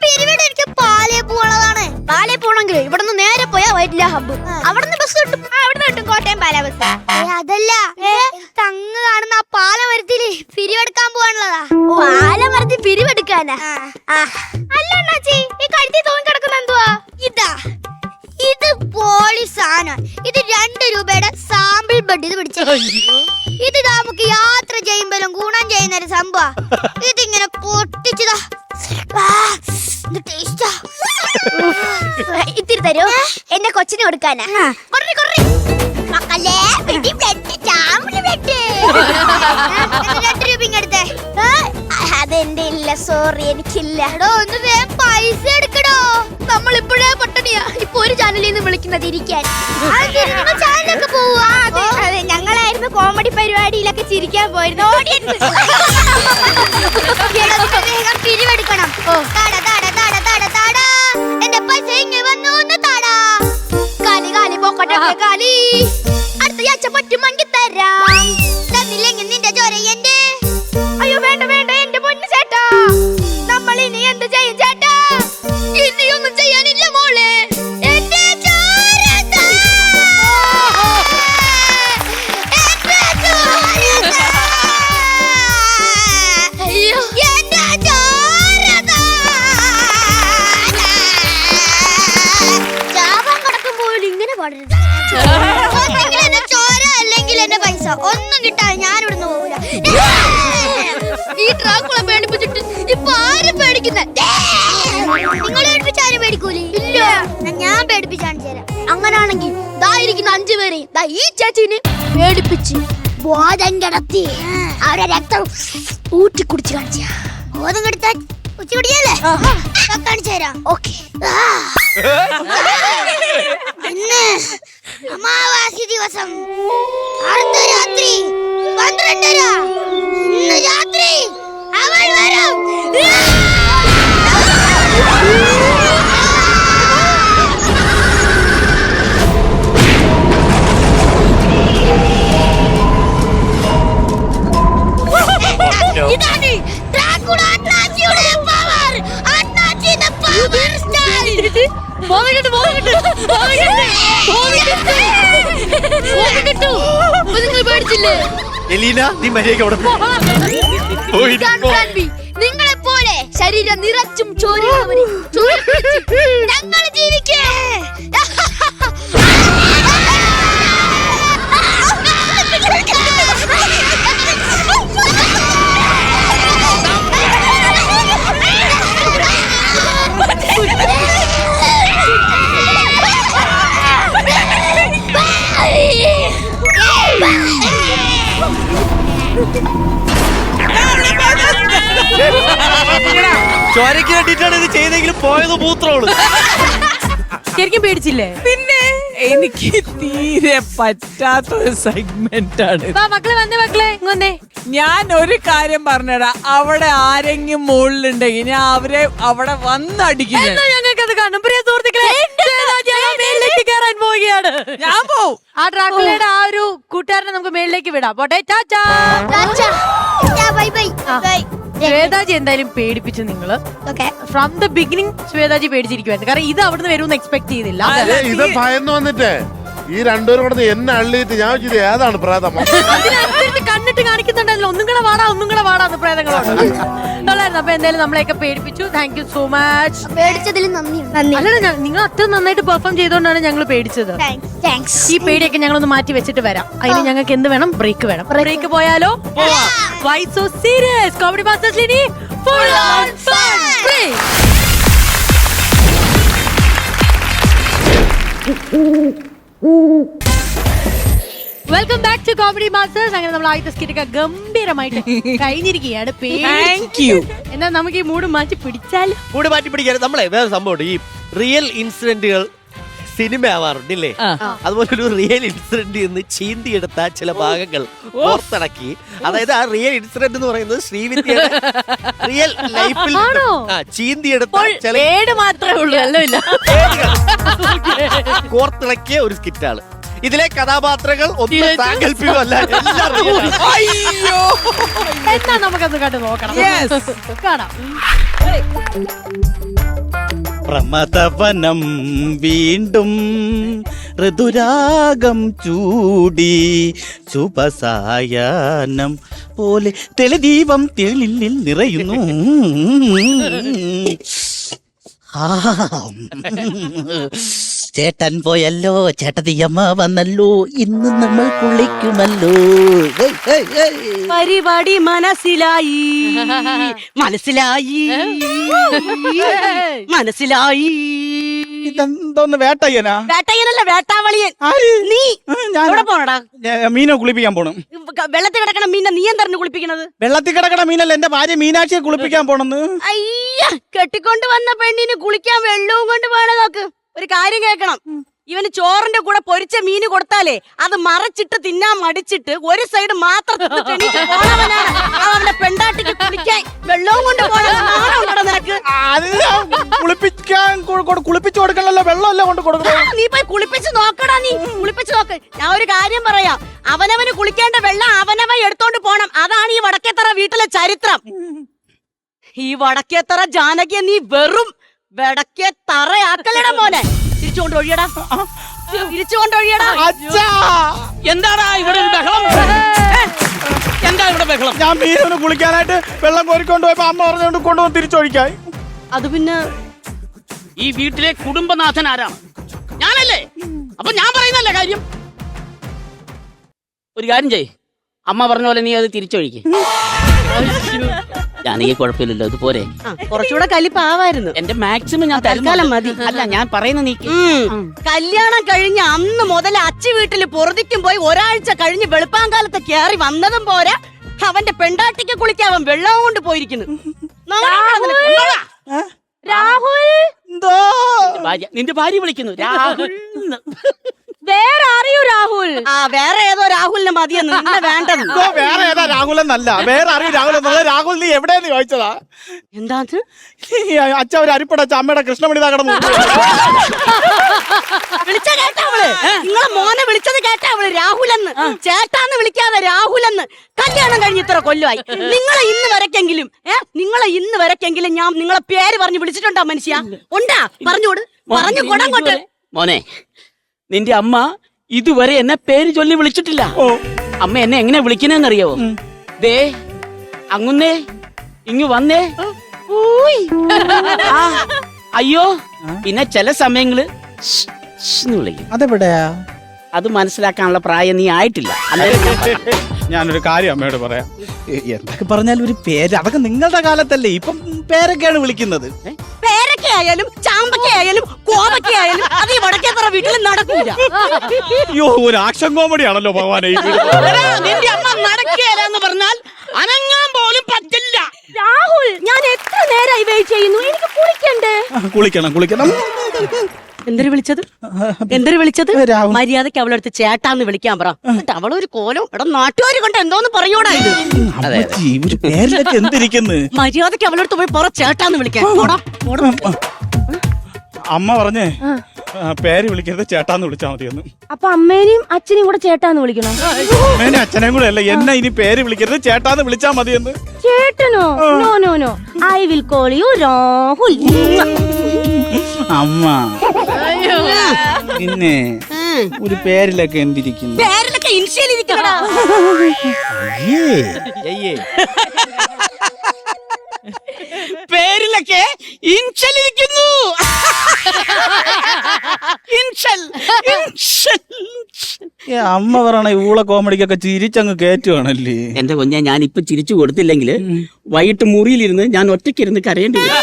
പിരിവിട് എനിക്ക് പാലേ പോണതാണ്. പാലേ പോണെങ്കിൽ ഇവിടെ നിന്ന് നേരെ പോയാ വൈറ്റില ഹബ്ബ്. അവിടെ നിന്ന് ബസ് കിട്ടും. അവിടെ കിട്ടും കോട്ടയം പാലാബസ്. അതല്ല, തങ്ങ് കാണുന്ന ആ പാലമരത്തില് പിരിവെടുക്കാൻ പോവാനുള്ളതാ. പാലമരത്തിൽ പിരിവെടുക്കാനാ? അല്ല അണ്ണാച്ചി, ഈ കഴുത്തി തൂങ്ങി കിടക്കുന്ന എന്തുവാ? ഇത് പോളിസാണ്. ഇത് 2 രൂപയുടെ സാമ്പിൾ ബഡ്. ഇത് പിടിച്ച ഇത് നമുക്ക് യാത്ര ചെയ്യുമ്പോഴും ഗുണം ചെയ്യുന്ന ഒരു സംഭവം. ഇതിങ്ങനെ പൊട്ടിച്ചതാ. ഇത്തിരി തരൂ, എന്റെ കൊച്ചിന് കൊടുക്കാനാ. മക്കളെ 2 രൂപ ഇങ്ങടുത്തേ. അതെന്റെ ഇല്ല, സോറി, എനിക്കില്ല. ഒന്ന് വേഗം പൈസ എടുക്കടോ. നമ്മൾ ഇപ്പോഴേ പട്ടണിയാ. ഇപ്പൊ ഒരു ചാനലിൽ നിന്ന് വിളിക്കുന്നത് ഇരിക്കാൻ. ചാനലൊക്കെ പോവാ. അതെ, ഞങ്ങളായിരുന്നു കോമഡി പരിപാടിയിലൊക്കെ ചിരിക്കാൻ പോയിരുന്നു. വേഗം പിരിവെടുക്കണം. എന്റെ പൈസ ഇങ്ങ് വന്നു താടാ. കാലി കാലി പോക്കട്ടെ കാലി. അടുത്ത ആഴ്ച പറ്റുമെങ്കിൽ തരാം. തന്നില്ലെങ്കിൽ നിന്റെ ചോര എന്റെ. അയ്യോ വേണ്ട വേണ്ട എന്റെ പൊന്നു ചേട്ടാ. നമ്മൾ ഇനി എന്ത് ചെയ്യും ചേട്ടാ? ഇനിയൊന്നും ചെയ്യാനില്ല മോളെ. എന്റെ ചോര താ. എന്റെ ചോര താ. അയ്യോ എന്റെ ചോര താ. ചാവാൻ കിടക്കുമ്പോൾ ഇങ്ങനെ പാടരുത്. ഒന്നെങ്കിൽ എന്റെ ചോര അല്ലെങ്കിൽ എന്റെ പൈസ. ഒന്നും കിട്ടാതെ ഞാൻ ഇവിടുന്ന് പോകൂല. ഈ ട്രാക്കുളെ പേടിപ്പിച്ചിട്ട് ഇപ്പൊ ആരും പേടിക്കുന്ന? നിങ്ങളെ പേടിപ്പിച്ച ആരും പേടിക്കൂലേ? ഇല്ല, ഞാൻ പേടിപ്പിച്ചാണ് ചേരാ. അങ്ങനാണെങ്കിൽ ഇതായിരിക്കുന്ന 5 പേരെയും ഈ ചേച്ചീനെ പേടിപ്പിച്ച് ബോധം കിടത്തി അവരെ രക്തം ഊറ്റി കുടിച്ച് കാണിച്ച. ബോധം കെടുത്താൽ ഉച്ച കുടിയല്ലേ കാണിച്ചു തരാം. ഓക്കെ. ഇന്ന് അമാവാസി ദിവസം അർദ്ധരാത്രി 12:30. ഇന്ന് രാത്രി അവൾ വരും. ഇതാണ് ഡ്രാക്കുള അണ്ണാച്ചിയുടെ പവർ. അണ്ണാച്ചിയുടെ പവർ സ്റ്റാർ. നിങ്ങൾ പേടിച്ചില്ലേ? എലീന, നീ മര്യാദയ്ക്ക് അവിടെ നിങ്ങളെ പോലെ ശരീരം നിറച്ചും ഞങ്ങൾ ജീവിക്കേ. ചോരയ്ക്ക് വേണ്ടിട്ടാണ് ഇത് ചെയ്തെങ്കിലും പോയത് മൂത്രമാണ്. ശരിക്കും പേടിച്ചില്ലേ? പിന്നെ എനിക്ക് തീരെ പറ്റാത്ത ഒരു സെഗ്മെന്റ് ആണ്. മക്കളെ വന്നേ, മക്കളെ ഇങ്ങ്. ഞാൻ ഒരു കാര്യം പറഞ്ഞടാ, അവിടെ ആരെങ്കിലും മുകളിലുണ്ടെങ്കിൽ ഞാൻ അവരെ അവിടെ വന്നടിക്കുന്നു. ഞങ്ങൾക്കത് കാണും. പ്രിയ സുഹൃത്തുക്കളെ, മേളിലേക്ക് കയറാൻ പോവുകയാണ്. ഞാൻ പോവും. ആ ഡ്രാക്കുളയുടെ ആ ഒരു കൂട്ടുകാരനെ നമുക്ക് മേളിലേക്ക് വിടാം. പോട്ടെ, ടാറ്റാ. Bye bye. ശ്വേതാജി എന്തായാലും പേടിപ്പിച്ചു നിങ്ങള്. ഫ്രം ദ ബിഗിനിങ് ശ്വേതാജി പേടിച്ചിരിക്കുവായിരുന്നു. കാരണം ഇത് അവിടുന്ന് വരുമെന്ന് എക്സ്പെക്ട് ചെയ്തില്ല. ഇത് ഭയന്ന് വന്നിട്ടേ ഈ 2 പേരും കൂടെ എന്നെ അള്ളിയിട്ട് ഞാൻ വെച്ചത് ഏതാണ് പ്രേതം? കണ്ണിട്ട് കാണിക്കുന്നുണ്ടല്ലോ. ഒന്നും കൂടെ വാടാന്ന് പ്രേതങ്ങളോട്. അപ്പൊ എന്തായാലും നമ്മളെയൊക്കെ പേടിപ്പിച്ചു. Thank you so much. പേടിച്ചതിൽ നന്ദി. അല്ലല്ല, നിങ്ങൾ അത്ര നന്നായിട്ട് പെർഫോം ചെയ്തോണ്ടാണ് ഞങ്ങൾ പേടിച്ചത്. ഈ പേടിയൊക്കെ ഞങ്ങളൊന്ന് മാറ്റി വെച്ചിട്ട് വരാം. അതിന് ഞങ്ങൾക്ക് എന്ത് വേണം? ബ്രേക്ക് വേണം. ബ്രേക്ക് പോയാലോ? Why so serious? Comedy masters ഇനി full on fun break. Welcome back to comedy masters. അങ്ങനെ നമ്മൾ ആദ്യത്തെ സ്കിറ്റൊക്കെ ഗംഭീരമായിട്ട് കഴിഞ്ഞിരിക്കുകയാണ്. എന്നാ നമുക്ക് ഈ മൂഡ് മാറ്റി പിടിച്ചാൽ മൂഡ് മാറ്റി പിടിക്കാൻ നമ്മളെ വേറെ സംഭവമുണ്ട്. ഈ റിയൽ ഇൻസിഡന്റുകൾ സിനിമ ആവാറുണ്ടല്ലേ? അതുപോലെ ഒരു റിയൽ ഇൻസിഡന്റ് എന്ന് ചീന്തിയെടുത്ത ചില ഭാഗങ്ങൾ പുറത്തിറക്കി. അതായത് ആ റിയൽ ഇൻസിഡന്റ് എന്ന് പറയുന്നത് ശ്രീവിദ്യയുടെ റിയൽ ലൈഫിൽ ചീന്തിയെടുത്ത ചില മാത്രമേ ഉള്ളൂ. അല്ല കോർത്തിളക്കിയ ഒരു സ്കിറ്റാണ്. ഇതിലെ കഥാപാത്രങ്ങൾ ഒന്നും സാങ്കല്പികമല്ല, എല്ലാം real ആണ്. അയ്യോ, എന്നാ നമുക്കത് കണ്ടു നോക്കണം. കാണാം. പ്രമദവനം വീണ്ടും ഋതുരാഗം ചൂടി ശുഭസായാനം പോലെ തെളിദീപം തെളിലിൽ നിറയുന്നു. ചേട്ടൻ പോയല്ലോ, ചേട്ടത്തിയമ്മ വന്നല്ലോ, ഇന്ന് നമ്മൾ കുളിക്കുമല്ലോ. പരിപാടി മനസ്സിലായി മനസ്സിലായി മനസ്സിലായി. ഇതെന്തോന്ന് വേട്ടയ്യനാ? വേട്ടയ്യനല്ല, വേട്ടാവളിയൻ. നീ ഞാൻ എവിടെ പോണടാ? മീനെ കുളിപ്പിക്കാൻ പോണം. വെള്ളത്തിൽ കിടക്കണ മീനെ നീ എന്താണ് കുളിപ്പിക്കണത്? വെള്ളത്തിൽ കിടക്കണ മീനല്ല, എന്റെ ഭാര്യ മീനാക്ഷിയെ കുളിപ്പിക്കാൻ പോണെന്ന്. അയ്യ, കെട്ടിക്കൊണ്ട് വന്ന പെണ്ണിന് കുളിക്കാൻ വെള്ളവും കൊണ്ട് പോണ നോക്ക്. ഒരു കാര്യം കേൾക്കണം, ഇവന് ചോറിന്റെ കൂടെ പൊരിച്ച മീന് കൊടുത്താലേ അത് മറച്ചിട്ട് തിന്നാൻ മടിച്ചിട്ട് ഒരു സൈഡ് മാത്രം തിന്നിട്ട് എണീറ്റ് പോണവനാണ്. അവന്റെ പെണ്ടാട്ടിക്ക് കുളിക്കാൻ വെള്ളവും കൊണ്ട് പോണോ നിനക്ക്? കുളിപ്പിച്ചു കൊടുക്കണല്ലോ, വെള്ളമല്ല കൊണ്ട് കൊടുക്കണം. നീ പോയി കുളിപ്പിച്ച് നോക്കടാ, നീ കുളിപ്പിച്ച് നോക്ക്. ഞാൻ ഒരു കാര്യം പറയാം, അവനവന് കുളിക്കേണ്ട വെള്ളം അവനവൻ എടുത്തോണ്ട് പോണം. അതാണ് ഈ വടക്കേത്തറ വീട്ടിലെ ചരിത്രം. ഈ വടക്കേത്തറ ജാനകിയെ നീ വെറും വടക്കേ തറയാക്കലട മോനെ. തിരിച്ചുകൊണ്ടൊഴിയടാ, തിരിച്ചുകൊണ്ടൊഴിയടാ. എന്താടാ ഇവിടെ ബഹളം? എന്താ ഇവിടെ ബഹളം? ഞാൻ മീനൊന്ന് കുളിക്കാനായിട്ട് വെള്ളം കോരിക്കൊണ്ട് പോയപ്പോ അമ്മ പറഞ്ഞുകൊണ്ട് കൊണ്ടുവന്ന് തിരിച്ചൊഴിക്കായി. അത് പിന്നെ ഈ വീട്ടിലെ കുടുംബനാഥൻ ആരാണ്? ഞാനല്ലേ? അപ്പൊ ഞാൻ പറയുന്നല്ലേ കാര്യം. ഒരു കാര്യം ചെയ്, അമ്മ പറഞ്ഞ പോലെ നീ അത് തിരിച്ചൊഴിക്ക്. ഞാനീ കുഴപ്പമില്ലല്ലോ, ഇത് പോരെ? കുറച്ചുകൂടെ കലിപ്പാവായിരുന്നു. എന്റെ മാക്സിമം ഞാൻ തൽക്കാലം മതി. അല്ല, ഞാൻ പറയുന്ന നീ കല്യാണം കഴിഞ്ഞ് അന്ന് മുതൽ അച്ചി വീട്ടില് പൊറുതിക്കും പോയി ഒരാഴ്ച കഴിഞ്ഞ് വെളുപ്പാങ്കാലത്ത് കയറി വന്നതും പോരാ, അവന്റെ പെണ്ടാട്ടിക്ക് കുളിക്കാൻ അവൻ വെള്ളവും കൊണ്ട് പോയിരിക്കുന്നു. രാഹുൽ, നിന്റെ ഭാര്യ വിളിക്കുന്നു രാഹുൽ. വേറെ അറിയൂ രാഹുൽ? ആ, വേറെ ഏതോ രാഹുലിനെ മതിയെന്ന്, നിന്നെ വേണ്ടത്. വേറെ ഏതാ രാഹുൽ എന്നല്ല, വേറെ അറിയും രാഹുൽ എന്നല്ല. രാഹുൽ നീ എവിടെയെന്ന് ചോദിച്ചതാ. എന്താ അച്ഛ ഒരു അരിപ്പടച്ച അമ്മയുടെ കൃഷ്ണമണി തകടന്നു. വിളിച്ച കേട്ടവള്, നിങ്ങളെ മോനെ വിളിച്ചത് കേട്ടവള് രാഹുലെന്ന്. ചേട്ടാന്ന് വിളിക്കാതെ രാഹുലെന്ന്. കല്യാണം കഴിഞ്ഞ് ഇത്ര കൊല്ലമായി. നിങ്ങളെ ഇന്ന് വരക്കെങ്കിലും ഞാൻ നിങ്ങളെ പേര് പറഞ്ഞു വിളിച്ചിട്ടുണ്ടോ മനുഷ്യ? ഉണ്ടാ? പറഞ്ഞോട്, പറഞ്ഞു കൊടങ്ങോട്ട്. മോനെ, നിന്റെ അമ്മ ഇതുവരെ എന്നെ പേര് ചൊല്ലി വിളിച്ചിട്ടില്ല. അമ്മ എന്നെ എങ്ങനെ വിളിക്കണെന്നറിയാവോ? ദേ അങ്ങുന്നേ, ഇങ്ങു വന്നേ, ആ, അയ്യോ. പിന്നെ ചില സമയങ്ങള് വിളിക്കും. അതെവിടെയാ? അത് മനസ്സിലാക്കാനുള്ള പ്രായം നീ ആയിട്ടില്ല. ഞാനൊരു കാര്യം അമ്മയോട് പറയാം. എന്തൊക്കെ പറഞ്ഞാലും ഒരു പേര്, അതൊക്കെ നിങ്ങളുടെ കാലത്തല്ലേ, ഇപ്പം പേരൊക്കെയാണ് വിളിക്കുന്നത്. പേരൊക്കെ ആയാലും ചാമ്പക്ക ആയാലും കോവക്ക ആയാലും അത് ഈ വടക്കേത്തറ വീട്ടിൽ നടക്കൂല. അയ്യോ, ഒരു ആക്ഷൻ കോമഡി ആണല്ലോ ഭഗവാനെ. നിന്റെ അമ്മ നടക്കുകയെന്ന് പറഞ്ഞാൽ അനങ്ങാൻ പോലും പറ്റില്ല. രാഹുൽ, ഞാൻ എത്ര നേരമായി വെയിറ്റ് ചെയ്യുന്നു, എനിക്ക് കുളിക്കണ്ടേ? കുളിക്കണം. എന്തൊരു വിളിച്ചത്? മര്യാദക്ക് അവളെടുത്ത് ചേട്ടാന്ന് വിളിക്കാൻ പറ. എന്നിട്ട് അവളൊരു കോലം ഇവിടെ നാട്ടുകാർ കൊണ്ട് എന്തോന്ന് പറയൂടാ ഇത്. ഒരു പേരിലൊക്കെ എന്തിരിക്കുന്നു? മര്യാദക്ക് അവളെടുത്ത് പോയി പറ ചേട്ടാന്ന് വിളിക്കാൻ. അമ്മ പറഞ്ഞേ പേര് വിളിക്കരുത്, ചേട്ടാന്ന് വിളിച്ചാ മതിയെന്ന്. അപ്പൊ അമ്മേനെയും അച്ഛനെയും കൂടെ ചേട്ടാന്ന് വിളിക്കണം? അമ്മേനെ അച്ഛനെയും കൂടെ അല്ല, എന്നെ ഇനി പേര് വിളിക്കരുത്, ചേട്ടാന്ന് വിളിച്ചാ മതിയെന്ന്. ചേട്ടനോ? No, I will call you Rahul. അമ്മ പിന്നെ ഒരു പേരിലൊക്കെ എന്തിരിക്കുന്നു? പേരിലൊക്കെ ഇൻഷ്യൽ ഇരിക്കണടാ. പേരിലൊക്കെ ഇൻഷലിരിക്കുന്നു. അമ്മ പറയണ ഊള കോമഡിക്കൊക്കെ ചിരിച്ചങ്ങ് കേറ്റുവാണല്ലേ. എന്റെ കുഞ്ഞെ, ഞാൻ ഇപ്പൊ ചിരിച്ചു കൊടുത്തില്ലെങ്കിൽ വൈകിട്ട് മുറിയിലിരുന്ന് ഞാൻ ഒറ്റയ്ക്കിരുന്ന് കരയേണ്ടി വരും.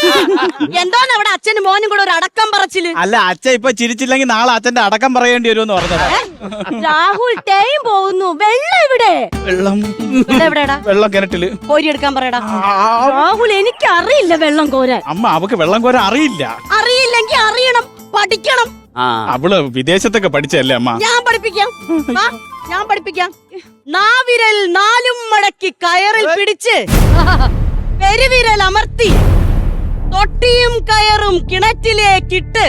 എന്തോന്ന് അവിടെ അച്ഛനും മോനും കൂടെ ഒരു അടക്കം പറച്ചില്? അല്ല, അച്ഛൻ ഇപ്പൊ ചിരിച്ചില്ലെങ്കിൽ നാളെ അച്ഛന്റെ അടക്കം പറയേണ്ടി വരുമെന്ന് പറഞ്ഞതാ. രാഹുൽ, ടൈം പോകുന്നു. വെള്ളം ഇവിടെ. വെള്ളം കിണറ്റില് കോരിയെടുക്കാൻ പറയടാ. രാഹുൽ, എനിക്ക് അറിയില്ല വെള്ളം കോരാൻ. അമ്മ, അവക്ക് വെള്ളം കോരാൻ അറിയില്ല. അറിയില്ലെങ്കിൽ അറിയണം, പഠിക്കണം. അവള് വിദേശത്തൊക്കെ പഠിച്ചല്ലേ അമ്മ. ഞാൻ പഠിപ്പിക്കാം. നാവിരൽ നാലും മടക്കി കയറിൽ പിടിച്ച് പെരുവിരൽ അമർത്തി തൊട്ടിയും കയറും കിണറ്റിലേക്കിട്ട്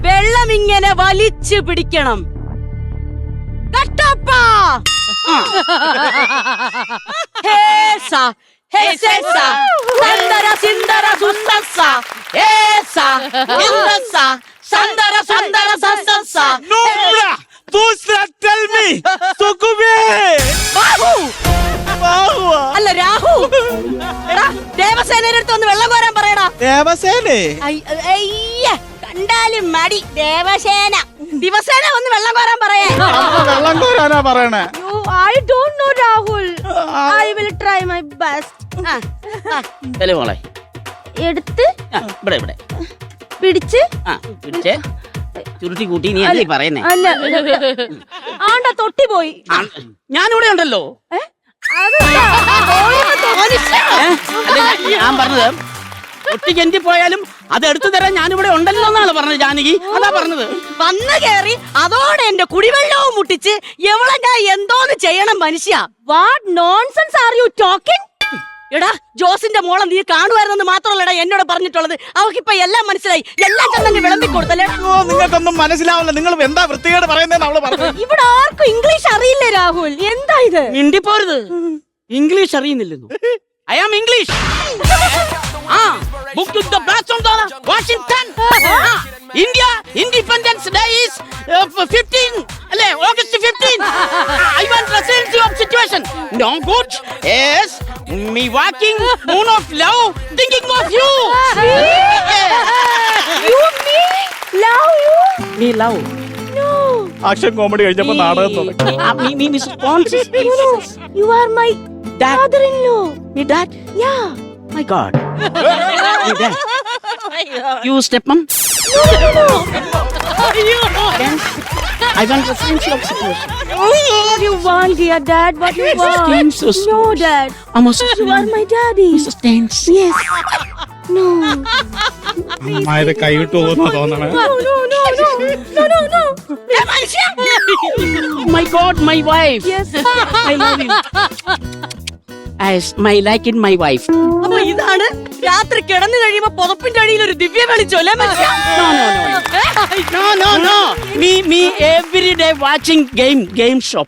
വെള്ളം ഇങ്ങനെ വലിച്ചു പിടിക്കണം. കട്ടപ്പ. ഹേസ, ഹേസേസ, സന്ദര സിന്ദര സുന്ദസ, ഏസാ എന്തസാ സന്തര സന്തര സന്തസാ അല്ല രാഹു എടാ ദേവസേനയുടെ അടുത്ത് ഒന്ന് വെള്ളം കോരാൻ പറയടാ. ദേവസേനേ അയ്യേ കണ്ടാലും മടി ദേവസേന ദിവസേന ഒന്ന് വെള്ളം കോരാൻ പറയേ. വെള്ളം കോരാനാ പറയണേ. I don't know Rahul. I will try my best. മോളെ എടുത്ത് ഇവിടെ ഇവിടെ പിടിച്ച് പിടിച്ചേ ചുരുട്ടി കൂട്ടി നീ അല്ലേ പറയുന്നേ? അല്ല ആണ്ട തൊട്ടി പോയി. ഞാനിവിടെ ഉണ്ടല്ലോ. ഞാൻ പറഞ്ഞത് ഒട്ടിക്ക് എന്തി പോയാലും അത് എടുത്തു തരാൻ ഞാനിവിടെ ഉണ്ടല്ലോ എന്നാണ് പറഞ്ഞത് ജാനകി. അതാ പറഞ്ഞത്. വന്ന് കേറി അതോടെ എന്റെ കുടിവെള്ളവും മുട്ടിച്ച് എവളെ ഞാൻ എന്തോന്ന് ചെയ്യണം മനുഷ്യ. What nonsense are you talking? എടാ ജോസിന്റെ മോളെ നീ കാണുമായിരുന്നെന്ന് മാത്രമല്ലടാ എന്നോട് പറഞ്ഞിട്ടുള്ളത്. അവക്കിപ്പൊ എല്ലാം മനസ്സിലായി. എല്ലാം ചെന്നെ വിളമ്പി കൊടുത്തല്ലേ. നിങ്ങൾക്കൊന്നും മനസ്സിലാവില്ല. നിങ്ങൾ എന്താ വൃത്തികേട് പറയുന്നതെന്ന് അവള് പറഞ്ഞു. ഇവിടെ ആർക്കും ഇംഗ്ലീഷ് അറിയില്ല രാഹുൽ. എന്താ ഇത്? മിണ്ടിപ്പോരുത്. ഇംഗ്ലീഷ് അറിയുന്നില്ലെന്നു. I am English. Book to the blast on the Washington. India independence day is 15 അല്ലേ August 15. I want residency of situation. No good. Yes me walking moon of love thinking of you. Me love. Action comedy കഴിഞ്ഞപ്പോ നാടകം തുടങ്ങി. Me Mr. Francis. You are my father-in-law. Me dad. Yeah. My God. Me dad. You stepmom. I want residential of situation. What you want, dear dad? What you want? No, dad. You are my daddy. Mrs. Stains. Yes. No. ഇത് കൈവിട്ടു പോകുന്ന തോന്നണേ. No. My God, my wife. Yes. I love you. As my like in my wife. അപ്പൊ ഇതാണ് രാത്രി കിടന്നു കഴിയുമ്പോ പുതപ്പിന്റെ അടിയിൽ ഒരു ദിവ്യ വെളിച്ചോല്ലേ മനുഷ്യ? No. Me every day watching game show.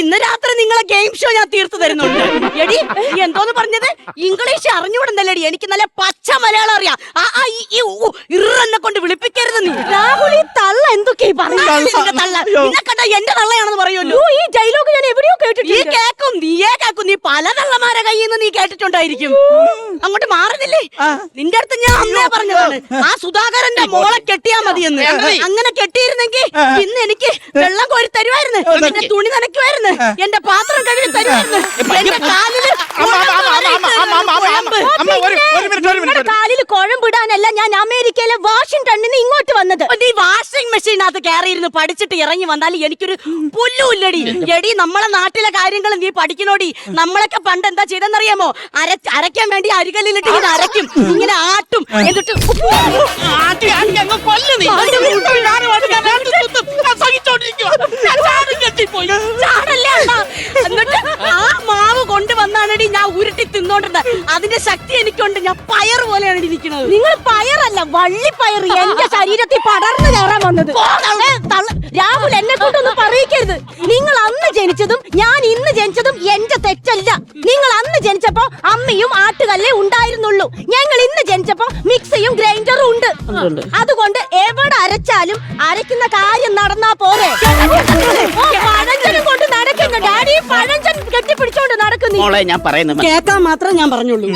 ഇന്ന് രാത്രി നിങ്ങളെ ഗെയിം ഷോ ഞാൻ തീർത്തു തരുന്നുണ്ട്. എടി നീ എന്തോന്ന് പറഞ്ഞത്? ഇംഗ്ലീഷ് അറിഞ്ഞുകൂടുന്നല്ലേടി? എനിക്ക് നല്ല പച്ച മലയാളം അറിയാം. ഇറന്നെ കൊണ്ട് വിളിപ്പിക്കരുത് നീ. രാഹുൽ ഈ തള്ള എന്തൊക്കെയാ പറയുന്നത്? എന്റെ തള്ളയാണെന്ന് പറയുമല്ലോ. ഈ ഡയലോഗ് ഞാൻ എവിടെയോ കേട്ടിട്ടുണ്ട്. നീയേ കേക്കും. നീ പല തള്ളമാരെ കയ്യിൽ നിന്ന് നീ കേട്ടിട്ടുണ്ടായിരിക്കും. അങ്ങോട്ട് മാറുന്നില്ലേ? നിന്റെ അടുത്ത് ഞാൻ അന്നേ പറഞ്ഞതാണ് ആ സുധാകരന്റെ മോളെ കെട്ടിയാ മതിയെന്ന്. അങ്ങനെ കെട്ടിയിരുന്നെങ്കിൽ ഇന്ന് എനിക്ക് വെള്ളം കോരി തരുമായിരുന്നു, എന്റെ തുണി നനയ്ക്കുമായിരുന്നു, എന്റെ പാത്രം കഴുകി തരുമായിരുന്നു, എന്റെ കാലിൽ കുഴമ്പിടാനല്ല ഞാൻ അമേരിക്കയിലെ വാഷിംഗ്ടണിൽ നിന്ന് ഇങ്ങോട്ട് വന്നത്. ഈ വാഷിംഗ് മെഷീനകത്ത് കയറിയിരുന്ന് പഠിച്ചിട്ട് ഇറങ്ങി വന്നാൽ എനിക്കൊരു പുല്ലുമില്ലടി. എടി നമ്മളെ നാട്ടിലെ കാര്യങ്ങൾ നീ പഠിക്കണോടി. നമ്മളൊക്കെ പണ്ട് എന്താ ചെയ്തെന്നറിയാമോ? അരയ്ക്കാൻ വേണ്ടി അരികല്ലിലിട്ട് ഇങ്ങനെ അരയ്ക്കും, ഇങ്ങനെ ആട്ടും, എന്നിട്ട് എന്നിട്ട് ആ മാവ് കൊണ്ടുവന്നാണടി ഞാൻ ഉരുട്ടി തിന്നോണ്ടിരുന്നത്. അതിന്റെ ശക്തി എനിക്കുണ്ട്. ഞാൻ പയർ പോലെയാണ് ഇരിക്കുന്നത്. നിങ്ങൾ പയറല്ല, വള്ളിപ്പയർ എന്റെ ശരീരത്തിൽ പടർന്നു കയറാൻ വന്നത്. രാഹുൽ എന്നെ കൊണ്ടൊന്നും പറയിക്കരുത്. നിങ്ങൾ അന്ന് ജനിച്ചതും ഞാൻ ഇന്ന് ജനിച്ചതും എന്റെ തെറ്റല്ല. നിങ്ങൾ അന്ന് ജനിച്ചപ്പോ അമ്മയും ആട്ടുകല്ലേ ഉണ്ടായിരുന്നുള്ളൂ. ഞങ്ങൾ ഇന്ന് ജനിച്ചപ്പോ മിക്സിയും ഗ്രൈൻഡറും ഉണ്ട്. അതുകൊണ്ട് എവിടെ അരച്ചാലും അരയ്ക്കുന്ന കാര്യം നടന്നാ പോരെ. പഴഞ്ചനും കൊണ്ട് നടക്കുന്നു ഡാഡി. പഴഞ്ചൻ കെട്ടിപ്പിടിച്ചോണ്ട് നടക്കുന്നു. ഞാൻ പറയുന്നത് കേൾക്കാൻ മാത്രം ഞാൻ പറഞ്ഞുള്ളൂ.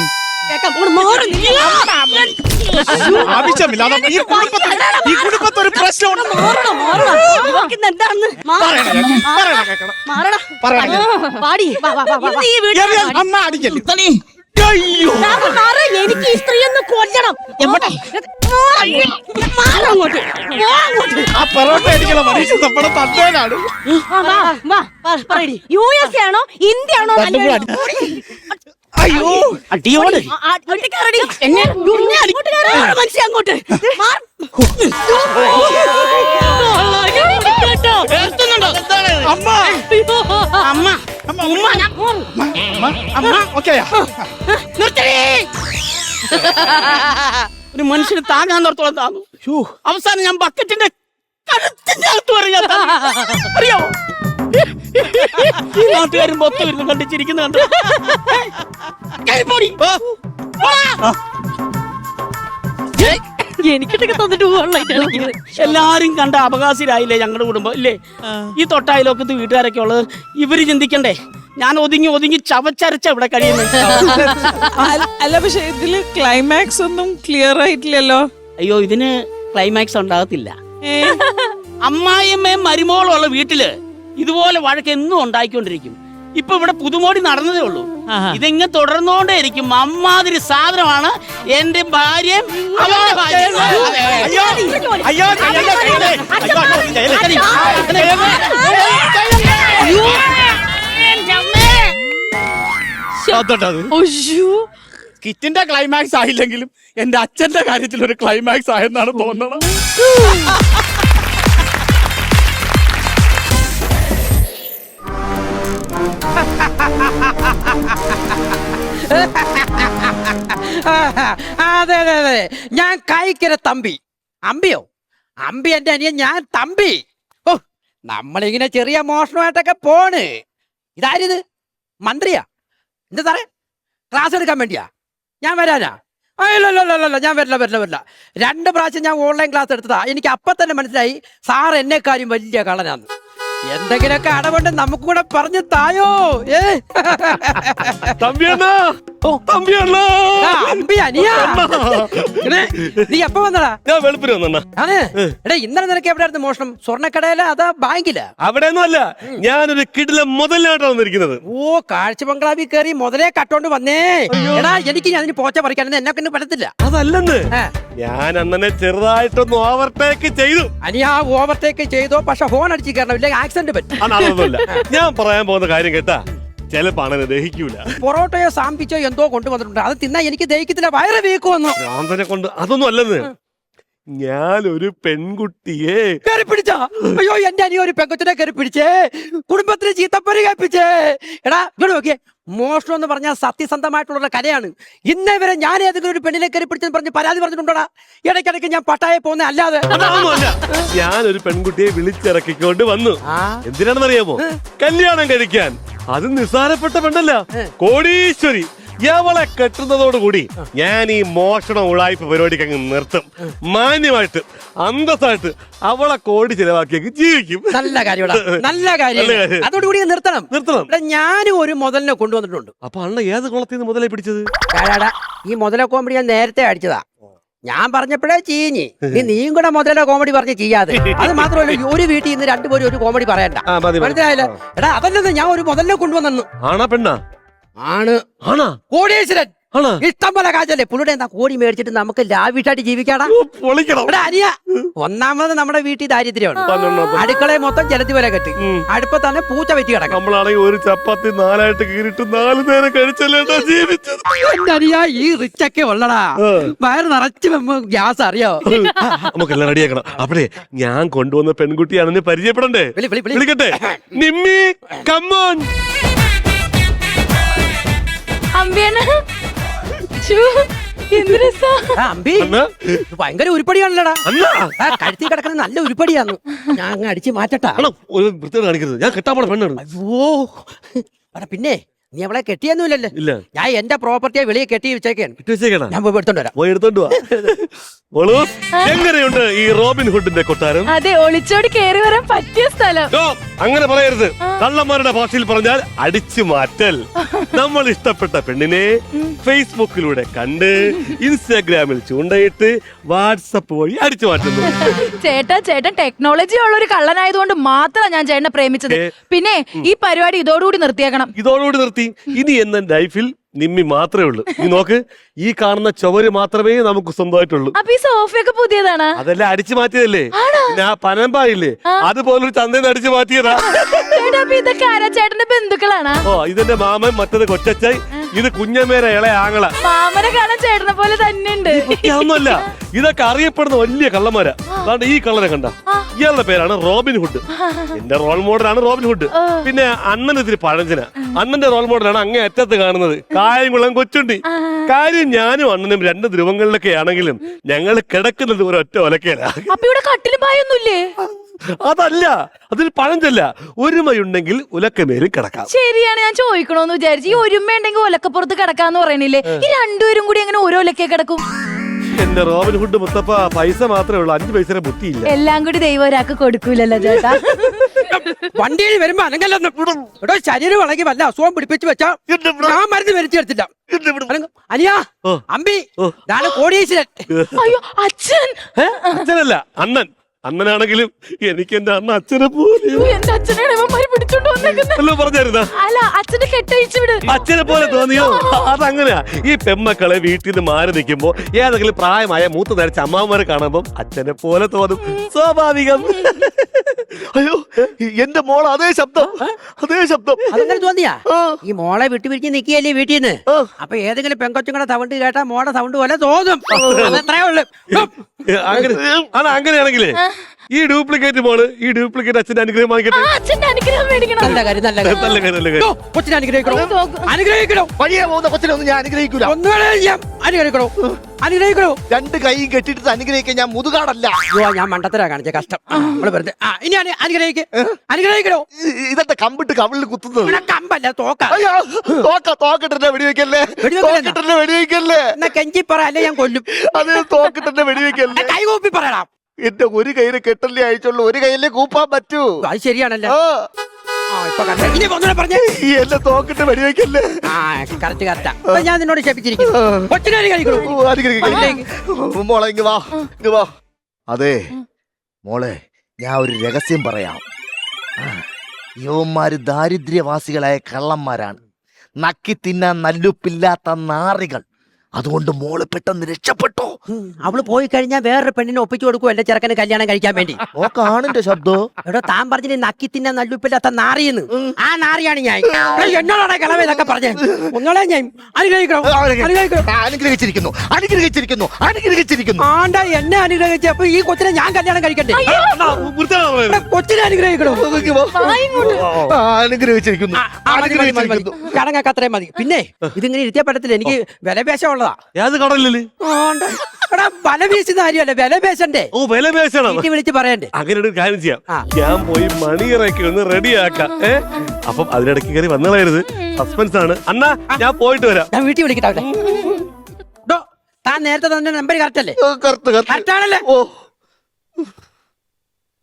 ആവശ്യമില്ലാതെ ഈ കുടുംബത്തിൽ ഒരു പ്രശ്നമുണ്ട്. അമ്മ അടിക്കല്ലേ? എനിക്ക് ഈ സ്ത്രീ ഒന്ന് കൊല്ലണം. ആ പൊറോട്ട അടിക്കണ മനുഷ്യൻ നമ്മുടെ തന്തേനാണ്. USA ആണോ ഇന്ത്യ ആണോ? അയ്യോ അടിയോട് മനുഷ്യ അങ്ങോട്ട് അമ്മ അമ്മ അമ്മ ഓക്കെയാ? ഒരു മനുഷ്യന് താങ്ങാൻ നിർത്തോളം താന്നു. അവസാനം ഞാൻ ബക്കറ്റിന്റെ കഴുത്തിന്റെ അകത്ത് വരെ ഞാൻ അറിയാമോ? ഈ നാട്ടുകാരും പൊത്തു വരുന്നു കണ്ടിച്ചിരിക്കുന്ന കണ്ടു. എനിക്കിട്ടൊക്കെ തന്നിട്ട് പോകാനുള്ള എല്ലാരും കണ്ട അപകാശരായില്ലേ ഞങ്ങളുടെ കുടുംബം ഇല്ലേ? ഈ തൊട്ടായാലൊക്കത്ത് വീട്ടുകാരൊക്കെ ഉള്ളത് ഇവര് ചിന്തിക്കണ്ടേ? ഞാൻ ഒതുങ്ങി ഒതുങ്ങി ചവച്ചരച്ച ഇവിടെ കഴിയുന്നത്. അല്ല പക്ഷെ ഇതില് ക്ലൈമാക്സ് ഒന്നും ക്ലിയർ ആയിട്ടില്ലല്ലോ. അയ്യോ, ഇതിന് ക്ലൈമാക്സ് ഉണ്ടാകത്തില്ല. അമ്മായിയമ്മയും മരുമോളുള്ള വീട്ടില് ഇതുപോലെ വഴക്ക് എന്നും ഉണ്ടായിക്കൊണ്ടിരിക്കും. ഇപ്പൊ ഇവിടെ പുതുമോടി നടന്നതേ ഉള്ളൂ. ഇതിങ്ങനെ തുടർന്നുകൊണ്ടേ ഇരിക്കും. അമ്മാതിരി സാധനമാണ് എന്റെ ഭാര്യയും അവരുടെ ഭാര്യയും. കിറ്റിന്റെ ക്ലൈമാക്സ് ആയില്ലെങ്കിലും എന്റെ അച്ഛന്റെ കാര്യത്തിൽ ഒരു ക്ലൈമാക്സ് ആയെന്നാണ് തോന്നുന്നത്. അതെ അതെ അതെ, ഞാൻ കൈക്കര തമ്പി. അമ്പിയോ? അമ്പി എന്റെ അനിയൻ, ഞാൻ തമ്പി. ഓ, നമ്മളിങ്ങനെ ചെറിയ മോഷണമായിട്ടൊക്കെ പോണ്. ഇതാരിത്? മന്ത്രിയാ? എന്താ സാറേ, ക്ലാസ് എടുക്കാൻ വേണ്ടിയാ? ഞാൻ വരാനാ? ഇല്ല, ഞാൻ വരില്ല. 2 പ്രാവശ്യം ഞാൻ ഓൺലൈൻ ക്ലാസ് എടുത്തതാ. എനിക്ക് അപ്പൊ തന്നെ മനസ്സിലായി സാർ എന്നെക്കാരും വലിയ കളനാന്ന്. എന്തെങ്കിലുമൊക്കെ അടവുണ്ട് നമുക്ക് കൂടെ പറഞ്ഞു തായോ. അമ്പി അനിയാ, നീ എപ്പോ വന്നടാ? ഞാൻ വെളുപ്പിന് വന്നാ. അതെ, എടാ ഇന്നലെ നിനക്ക് എവിടെയായിരുന്നു മോഷണം? സ്വർണ്ണക്കടയില അതാ ബാങ്കിലാ? അവിടെ ഒന്നും അല്ല, ഞാനൊരു കിടില മുതലായിട്ടാണ് വന്നിരിക്കുന്നത്. ഓ, കാഴ്ച ബംഗ്ലാവിൽ കയറി മുതലേ കട്ടോണ്ട് വന്നേ. എടാ എനിക്ക് അതിന് പോച്ച പറിക്കാനൊന്നും എന്നെ കൊണ്ട് പറ്റത്തില്ല. അതല്ലെന്ന്, ഞാൻ അണ്ണനെ ചെറുതായിട്ടൊന്ന് ഓവർടേക്ക് ചെയ്തു. അനിയാ ഓവർടേക്ക് ചെയ്തോ, പക്ഷെ ഹോൺ അടിച്ച് കയറണം, ഇല്ലെങ്കിൽ ആക്സിഡന്റ് പറ്റും. അതൊന്നുമില്ല, ഞാൻ പറയാൻ പോകുന്ന കാര്യം കേട്ടാ ചിലപ്പോ അണ്ണനെ ദഹിക്കൂല. പൊറോട്ടയോ സാമ്പിച്ചോ എന്തോ കൊണ്ടുവന്നിട്ടുണ്ട്, അത് തിന്നാ എനിക്ക് ദഹിക്കത്തില്ല, വയറ് വീക്ക് വന്നു. ഭ്രാന്തനെ കൊണ്ട് അതൊന്നും അല്ലെന്ന്. ഞാനൊരു പെൺകുട്ടിയെ കയറി പിടിച്ചാ? അയ്യോ, എന്റെ അനിയ ഒരു പെങ്കൊച്ചിനെ കയറി പിടിച്ചേ, കുടുംബത്തിന് ചീത്തപ്പരി കേൾപ്പിച്ചേ. എടാ ഇങ്ങോട്ട് നോക്കിയേ, മോഷണം എന്ന് പറഞ്ഞാൽ സത്യസന്ധമായിട്ടുള്ള കലയാണ്. ഇന്നേ വരെ ഞാൻ ഏതെങ്കിലും ഒരു പെണ്ണിനെ കയറി പിടിച്ചെന്ന് പറഞ്ഞ് പരാതി പറഞ്ഞിട്ടുണ്ടോടാ? ഇടയ്ക്കിടയ്ക്ക് ഞാൻ പട്ടായെ പോകുന്ന അല്ലാതെ. ഞാനൊരു പെൺകുട്ടിയെ വിളിച്ചിറക്കിക്കൊണ്ട് വന്നു. എന്തിനാണെന്ന് അറിയാമോ? കല്യാണം കഴിക്കാൻ. അത് നിസ്സാരപ്പെട്ട പെണ്ണല്ല, കോടീശ്വരി. അവളെ കെട്ടുന്നതോടുകൂടി ഞാൻ ഈ മോഷണം ഉളായ്പ പരിപാടിക്ക് അങ്ങ് നിർത്തും. മാന്യമായിട്ട് അന്തസ്സായിട്ട് അവളെ കോടി ചിലവാക്കിയൊക്കെ ജീവിക്കും. നല്ല കാര്യമാണ്, നല്ല കാര്യം. അതോടുകൂടി നിർത്തണം. ഞാനും ഒരു മുതലിനെ കൊണ്ടുവന്നിട്ടുണ്ട്. അപ്പൊ അണ്ണ ഏത് കുളത്തിൽ നിന്ന് മുതലേ പിടിച്ചത്? ഈ മുതല കോമഡി ഞാൻ നേരത്തെ അടിച്ചതാ. ഞാൻ പറഞ്ഞപ്പോഴേ ചീഞ്ഞി. നീയും കൂടെ മുതല കോമഡി പറഞ്ഞ് ചെയ്യാതെ. അത് മാത്രമല്ല, ഒരു വീട്ടിൽ നിന്ന് 2 പേരും ഒരു കോമഡി പറയണ്ട, മനസ്സിലായല്ലോ? എടാ അതല്ലെന്ന്, ഞാൻ ഒരു മുതലിനെ കൊണ്ടുവന്നു. ആണാ പെണ്ണാ? ആണ്. ആണാ? കോടീശ്വരൻ. ഇഷ്ടം പോലെ കാശല്ലേ, പുള്ളിയുടെ എന്താ കോടി മേടിച്ചിട്ട് നമുക്ക് ലാവിഷായിട്ട് ജീവിക്കാടാ. അനിയ, ഒന്നാമത് നമ്മുടെ വീട്ടിൽ ദാരിദ്ര്യമാണ്. അടുക്കളയെ മൊത്തം ജലത്തി വരെ കെട്ടി, അടുപ്പത്താണ് പൂച്ച വെച്ച് കിടക്കും. നമ്മളാണെങ്കിൽ ഒരു ചപ്പാത്തി 4 കീറിട്ട് 4 നേരം കഴിച്ചല്ലേട്ടാ ജീവിച്ചത്. എന്തറിയാ, ഈ റിച്ചൊക്കെ ഉള്ളടാ, വയറ് നിറച്ച് ഗ്യാസ് അറിയോ? നമുക്കെല്ലാം റെഡിയാക്കണം. അവിടെ ഞാൻ കൊണ്ടുവന്ന പെൺകുട്ടിയാണെന്ന് പരിചയപ്പെടണ്ടേ? വിളിക്കട്ടെ? നിമ്മി, കമ്മോൺ. അമ്പി ഭയങ്കര ഉരുപ്പടിയാണല്ലോടാ. കഴുത്തി കിടക്കുന്ന നല്ല ഉരുപ്പടിയാന്ന്. ഞാൻ അങ്ങ് അടിച്ച് മാറ്റട്ടാ. ഒരു വൃത്തിയോട് കാണിക്കരുത്, ഞാൻ കെട്ടാൻ പോണ പെണ്ണാണ്. ഓ, പിന്നെ നീ അവളെ കെട്ടിയൊന്നുമില്ലല്ലേ? ഇല്ല, ഞാൻ എന്റെ പ്രോപ്പർട്ടിയെ വെളിയെ കെട്ടി വെച്ചേക്കാണ്. ഞാൻ പോയി എടുത്തോണ്ട് വരാം. പോയി എടുത്തോണ്ട് വാ. എങ്ങനെയുണ്ട് ഈ റോബിൻ ഹുഡിന്റെ കൊട്ടാരം? അതെ, ഒളിച്ചോടി കയറി വരാൻ പറ്റിയ സ്ഥലം. അങ്ങനെ പറയരുത്, കള്ളന്മാരുടെ ഭാഷയിൽ പറഞ്ഞാൽ അടിച്ചു മാറ്റൽ. നമ്മൾ ഇഷ്ടപ്പെട്ട പെണ്ണിനെ ഫേസ്ബുക്കിലൂടെ കണ്ട് ഇൻസ്റ്റാഗ്രാമിൽ ചൂണ്ടയിട്ട് വാട്സപ്പ് വഴി അടിച്ചു മാറ്റുന്നു. ചേട്ടൻ ടെക്നോളജി ഉള്ള ഒരു കള്ളനായതുകൊണ്ട് മാത്രമാണ് ഞാൻ ചേട്ടനെ പ്രേമിച്ചത്. പിന്നെ ഈ പരിപാടി ഇതോടുകൂടി നിർത്തിയേക്കണം. ഇതോടുകൂടി നിർത്തി. ഇനി എന്ന ലൈഫിൽ നിമ്മി മാത്രമേ ഉള്ളൂ. നീ നോക്ക്, ഈ കാണുന്ന ചുവര് മാത്രമേ നമുക്ക് സ്വന്തമായിട്ടുള്ളൂ. അപ്പൊ ഈ സോഫയൊക്കെ പുതിയതാണ്? അതെല്ലാം അടിച്ചു മാറ്റിയതല്ലേ. ഞാൻ പനമ്പായില്ലേ, അതുപോലൊരു ചന്തയിൽ അടിച്ചു മാറ്റിയതാ. ഇതൊക്കെ ആരാ? ചേട്ടന്റെ ബന്ധുക്കളാണ്? ഓ, ഇതെന്റെ മാമൻ, മറ്റത് കൊച്ചായി, ഇത് കുഞ്ഞമ്മേരെ ഇളയ ആങ്ങള. മാമനെ കാണാൻ ചേട്ടനെ പോലെ തന്നെ ഉണ്ട്. ഒന്നുമല്ല, ഇതൊക്കെ അറിയപ്പെടുന്ന വലിയ കള്ളന്മാരാ. അതുകൊണ്ട് ഈ കള്ളനെ കണ്ട, ഇയാളുടെ പേരാണ് റോബിൻ ഹുഡ്. എന്റെ റോൾ മോഡലാണ് റോബിൻ ഹുഡ്. പിന്നെ അണ്ണൻ ഇതിരി പഴഞ്ചന. അണ്ണന്റെ റോൾ മോഡലാണ് അങ്ങേ അറ്റത്ത് കാണുന്നത്, കായംകുളം കൊച്ചുണ്ടി. കാര്യം ഞാനും അണ്ണനും 2 ധ്രുവങ്ങളിലൊക്കെ ആണെങ്കിലും ഞങ്ങൾ കിടക്കുന്നത് ഒരൊറ്റ ഒലക്കയിലാ. അതല്ല, അതൊരു പഴഞ്ചല്ല. ഒരുമയുണ്ടെങ്കിൽ ഉലക്കമേലും കിടക്കാം. ശരിയാണ്, ഞാൻ ചോദിക്കണോന്ന് വിചാരിച്ചു. ഈ ഒരുമ ഉണ്ടെങ്കിൽ ഒലക്കപ്പുറത്ത് കിടക്കാന്ന് പറയണില്ലേ? ഈ 2 പേരും കൂടി അങ്ങനെ ഓരോ ഒലക്കെ കിടക്കും? എന്റെ റോബിൻ ഹുഡ് മുത്തപ്പ പൈസ മാത്രമേ ഉള്ളൂ, 5 പൈസയുടെ ബുദ്ധിയില്ല. എല്ലാം കൂടി ദൈവം ഒരാൾക്ക് കൊടുക്കൂലല്ലോ ചേട്ടാ. വണ്ടിയിൽ വരുമ്പോ അനങ്ങല്ലെന്ന് എടോ, ശരീരം ഇളകി വല്ല അസുഖം പിടിപ്പിച്ചു വെച്ചാ ഞാൻ മരുന്ന് വരുത്തിയെടുത്തില്ല. അനിയാ, അമ്പി, ഇതാണ് കോടീശ്വരൻ. അയ്യോ അച്ഛൻ. അച്ഛനല്ല, അണ്ണൻ. അണ്ണനാണെങ്കിലും എനിക്ക് എന്റെ അണ്ണ അച്ഛനെ പോലെ എന്റെ അച്ഛനാണ് ഇവന്മാര് പിടിച്ചോണ്ട് വന്നേക്കുന്നത്. പറഞ്ഞായിരുന്ന അല്ല, അച്ഛന്റെ കെട്ടഴിച്ചു വിട്. അച്ഛനെ പോലെ തോന്നിയോ? അതങ്ങനെയാ. ഈ പെമ്മക്കളെ വീട്ടിൽ നിന്ന് മാറി നിൽക്കുമ്പോ ഏതെങ്കിലും പ്രായമായ മൂത്ത് നരച്ച അമ്മാവന്മാരെ കാണുമ്പോ അച്ഛനെ പോലെ തോന്നും, സ്വാഭാവികം. അയ്യോ, എന്റെ മോൾ അതേ ശബ്ദം. അതങ്ങനെ തോന്നിയാ? ഈ മോളെ വിട്ടുപിരിച്ച് നിൽക്കുകയല്ലേ വീട്ടിൽ നിന്ന്. അപ്പൊ ഏതെങ്കിലും പെങ്കൊച്ചുങ്ങളുടെ സൗണ്ട് കേട്ടാ മോളെ സൗണ്ട് പോലെ തോന്നും. അത്രേ ഉള്ളു. അങ്ങനെയാണെങ്കിലേ ഈ ഡ്യൂപ്ലിക്കേറ്റ് മോള് ഈ ഡ്യൂപ്ലിക്കേറ്റ് അച്ഛന്റെ അനുഗ്രഹം വാങ്ങിക്കട്ടെ. അച്ഛന്റെ അനുഗ്രഹം മേടിക്കണം. നല്ല കാര്യം, നല്ല കാര്യം. നല്ല കാര്യം, നല്ല കാര്യം. കൊച്ചിനെ അനുഗ്രഹിക്കണോ? അനുഗ്രഹിക്കണോ? വഴിയെ പോകുന്ന കൊച്ചിനെ ഒന്നും ഞാൻ അനുഗ്രഹിക്കൂല. ഒന്നുകൂടെ അനുഗ്രഹിക്കണോ? അനുഗ്രഹിക്കണോ? 2 കൈയും കെട്ടിട്ട് അനുഗ്രഹിക്കാൻ ഞാൻ മുതുകാടല്ല. അയ്യോ, ഞാൻ മണ്ടത്തരാ കാണിച്ച കഷ്ടം. നമ്മള് വെറുതെ ഇനി അനുഗ്രഹിക്കണോ? ഇതെന്താ കമ്പിട്ട് കവിളിൽ കുത്തുന്നത്? കമ്പല്ല, തോക്ക. തോക്കിട്ടെ വെടിവെക്കല്ലേ, വെടിവെക്കല്ലേ. എന്നാ കെഞ്ചി പറ, അല്ലേ ഞാൻ കൊല്ലും. അത് തോക്കിട്ടെ വെടിവെക്കല്ലേ. കൈകൂപ്പി പറയണം. എന്റെ ഒരു കയ്യില് കെട്ടല്ലേ അയച്ചുള്ളൂ, ഒരു കയ്യിലേ കൂപ്പാൻ പറ്റൂ. അത് ശരിയാണല്ലോ. പറഞ്ഞേ, എന്നെ തോക്കിട്ട് വെടിവെക്കല്ലേ. കറക്റ്റ്. ഞാൻ നിന്നോട് ക്ഷമിച്ചിരിക്കുന്നു. കൊച്ചിനെ അനുഗ്രഹിക്കണോ? മോളെ ഇങ്ങ് വാ. അതെ മോളെ, ഞാൻ ഒരു രഹസ്യം പറയാം. യുവന്മാര് ദാരിദ്ര്യവാസികളായ കള്ളന്മാരാണ്, നക്കി തിന്നാൻ നല്ലുപ്പില്ലാത്ത നാറികൾ. അതുകൊണ്ട് മോള് പെട്ടെന്ന് രക്ഷപ്പെട്ടോ. അവള് പോയി കഴിഞ്ഞാൽ വേറൊരു പെണ്ണിനെ ഒപ്പിച്ചു കൊടുക്കും എന്റെ ചെറുക്കന് കല്യാണം കഴിക്കാൻ വേണ്ടി. ഓ, കാണുന്റെ ശബ്ദോ. എടോ, താൻ പറഞ്ഞില്ലേ നക്കി തിന്നാൻ നല്ലുപ്പില്ലാത്ത നാറിയെന്ന്. ആ നാറിയാണ് ഞാൻ. എന്നോടാണ് കിളവ ഇതൊക്കെ പറഞ്ഞേ. ഒന്നോളെ ഞാൻ അനുഗ്രഹിച്ചിരിക്കുന്നു. ആണ്ടാ, എന്നെ അനുഗ്രഹിച്ച അപ്പൊ ഈ കൊച്ചിനെ ഞാൻ കല്യാണം കഴിക്കണ്ടേ? കൊച്ചിനെ അനുഗ്രഹിക്കണോ? അനുഗ്രഹിച്ചിരിക്കുന്നു. ചടങ്ങൊക്കെ അത്രയും മതി. പിന്നെ ഇതിങ്ങനെ ഇരുത്തിയാ പറ്റത്തില്ല, എനിക്ക് വിലപേശമുള്ളതാ. ഏത് കടലില് വല വീശുന്ന കാര്യമല്ല, വിലപേശണ്ടേ? ഓ, വിലപേശണം. വീട്ടിൽ വിളിച്ച് പറയണ്ടേ? അങ്ങനെ ഒരു കാര്യം ചെയ്യാം, ഞാൻ പോയി മണിയറൊക്കെ ഒന്ന് റെഡിയാക്കാം. അപ്പം അതിനിടയ്ക്ക് കയറി വന്നതായിരുന്നു. സസ്പെൻസ് ആണ്. അണ്ണാ, ഞാൻ പോയിട്ട് വരാം. ഞാൻ വീട്ടിൽ വിളിക്കട്ടെ. താൻ നേരത്തെ തന്നെ നമ്പർ കറക്റ്റ് അല്ലേ? കറക്റ്റ് ആണല്ലേ?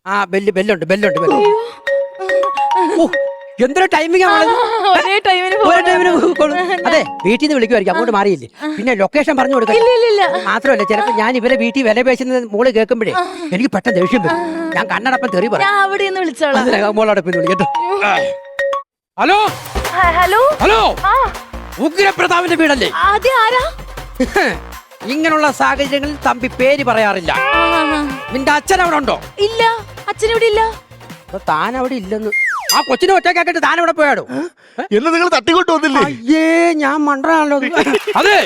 ആ, ബെല്ലുണ്ട്. എന്തൊരു ടൈമിംഗ് ആണ്. അതെ, വീട്ടിൽ നിന്ന് വിളിക്കുമായിരിക്കും, അങ്ങോട്ട് മാറിയില്ലേ. പിന്നെ ലൊക്കേഷൻ പറഞ്ഞു കൊടുക്കാം. മാത്രമല്ല, ചിലപ്പോ ഞാൻ ഇവരെ വീട്ടിൽ വില പേശുന്നത് മോള് കേൾക്കുമ്പോഴേ എനിക്ക് പെട്ടെന്ന് ദേഷ്യം വരും. ഞാൻ കണ്ണടപ്പം തെറി പറയാം. മോളടപ്പം വിളിക്കട്ടോ. ഹലോ ഹലോ, ഉഗ്രപ്രതാപിന്റെ വീടല്ലേ? ഇങ്ങനെയുള്ള സാഹചര്യങ്ങളിൽ തമ്പി പേര് പറയാറില്ല. നിന്റെ അച്ഛൻ അവിടെ ഉണ്ടോ? ഇല്ല, അച്ഛനിവിടെ ഇല്ല. താൻ അവിടെ ഇല്ലെന്ന്. ആ കൊച്ചിനെ ഒറ്റക്കാക്കിട്ട് താൻ അവിടെ പോയാടോ? എന്ന് നിങ്ങൾ തട്ടിക്കൊണ്ടു വന്നില്ലേ? അയ്യേ, ഞാൻ മണ്ടനാണല്ലോ. അതെ,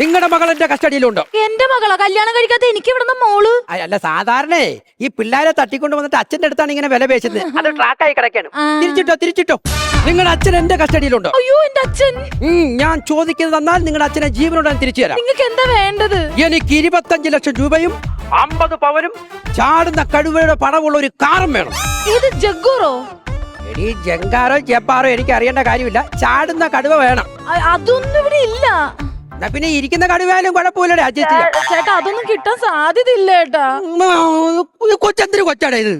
നിങ്ങളുടെ മകൾ എന്റെ കസ്റ്റഡിയിലുണ്ടോ? എന്റെ മകളാ കല്യാണം കഴിക്കാത്ത എനിക്ക് ഇവിടുന്ന് മോള്. അല്ല, സാധാരണ ഈ പിള്ളേരെ തട്ടിക്കൊണ്ട് വന്നിട്ട് അച്ഛന്റെ അടുത്താണ് ഇങ്ങനെ വില പേശുന്നത്. അത് ട്രാക്കായി കിടക്കാണ്. തിരിച്ചിട്ടോ. നിങ്ങളുടെ അച്ഛൻ എന്റെ കസ്റ്റഡിയിലുണ്ടോ? അയ്യോ, എന്റെ അച്ഛൻ. ഞാൻ ചോദിക്കുന്നത് തന്നാൽ നിങ്ങളുടെ അച്ഛനെ ജീവനോടെ തിരിച്ചു തരാം. നിങ്ങൾക്ക് എന്താ വേണ്ടത്? എനിക്ക് 25 ലക്ഷം രൂപയും 50 പവനും ചാടുന്ന കടുവയുടെ പടമുള്ള ഒരു കാറും വേണം. ഇത് ജഗ്ഗൂറോ? എടി, ജങ്കാറോ ജപ്പാറോ എനിക്ക് അറിയേണ്ട കാര്യമില്ല. ചാടുന്ന കടുവ വേണം. അതൊന്നും ഇവിടെ ഇല്ല. പിന്നെ ഇരിക്കുന്ന കടുവയാലും കുഴപ്പമില്ലടേ, അഡ്ജസ്റ്റ് ചെയ്യാം. ചേട്ടാ, അതൊന്നും കിട്ടാൻ സാധ്യത ഇല്ല ചേട്ടാ. കൊച്ചെന്തിന് കൊച്ചാടേ ഇത്?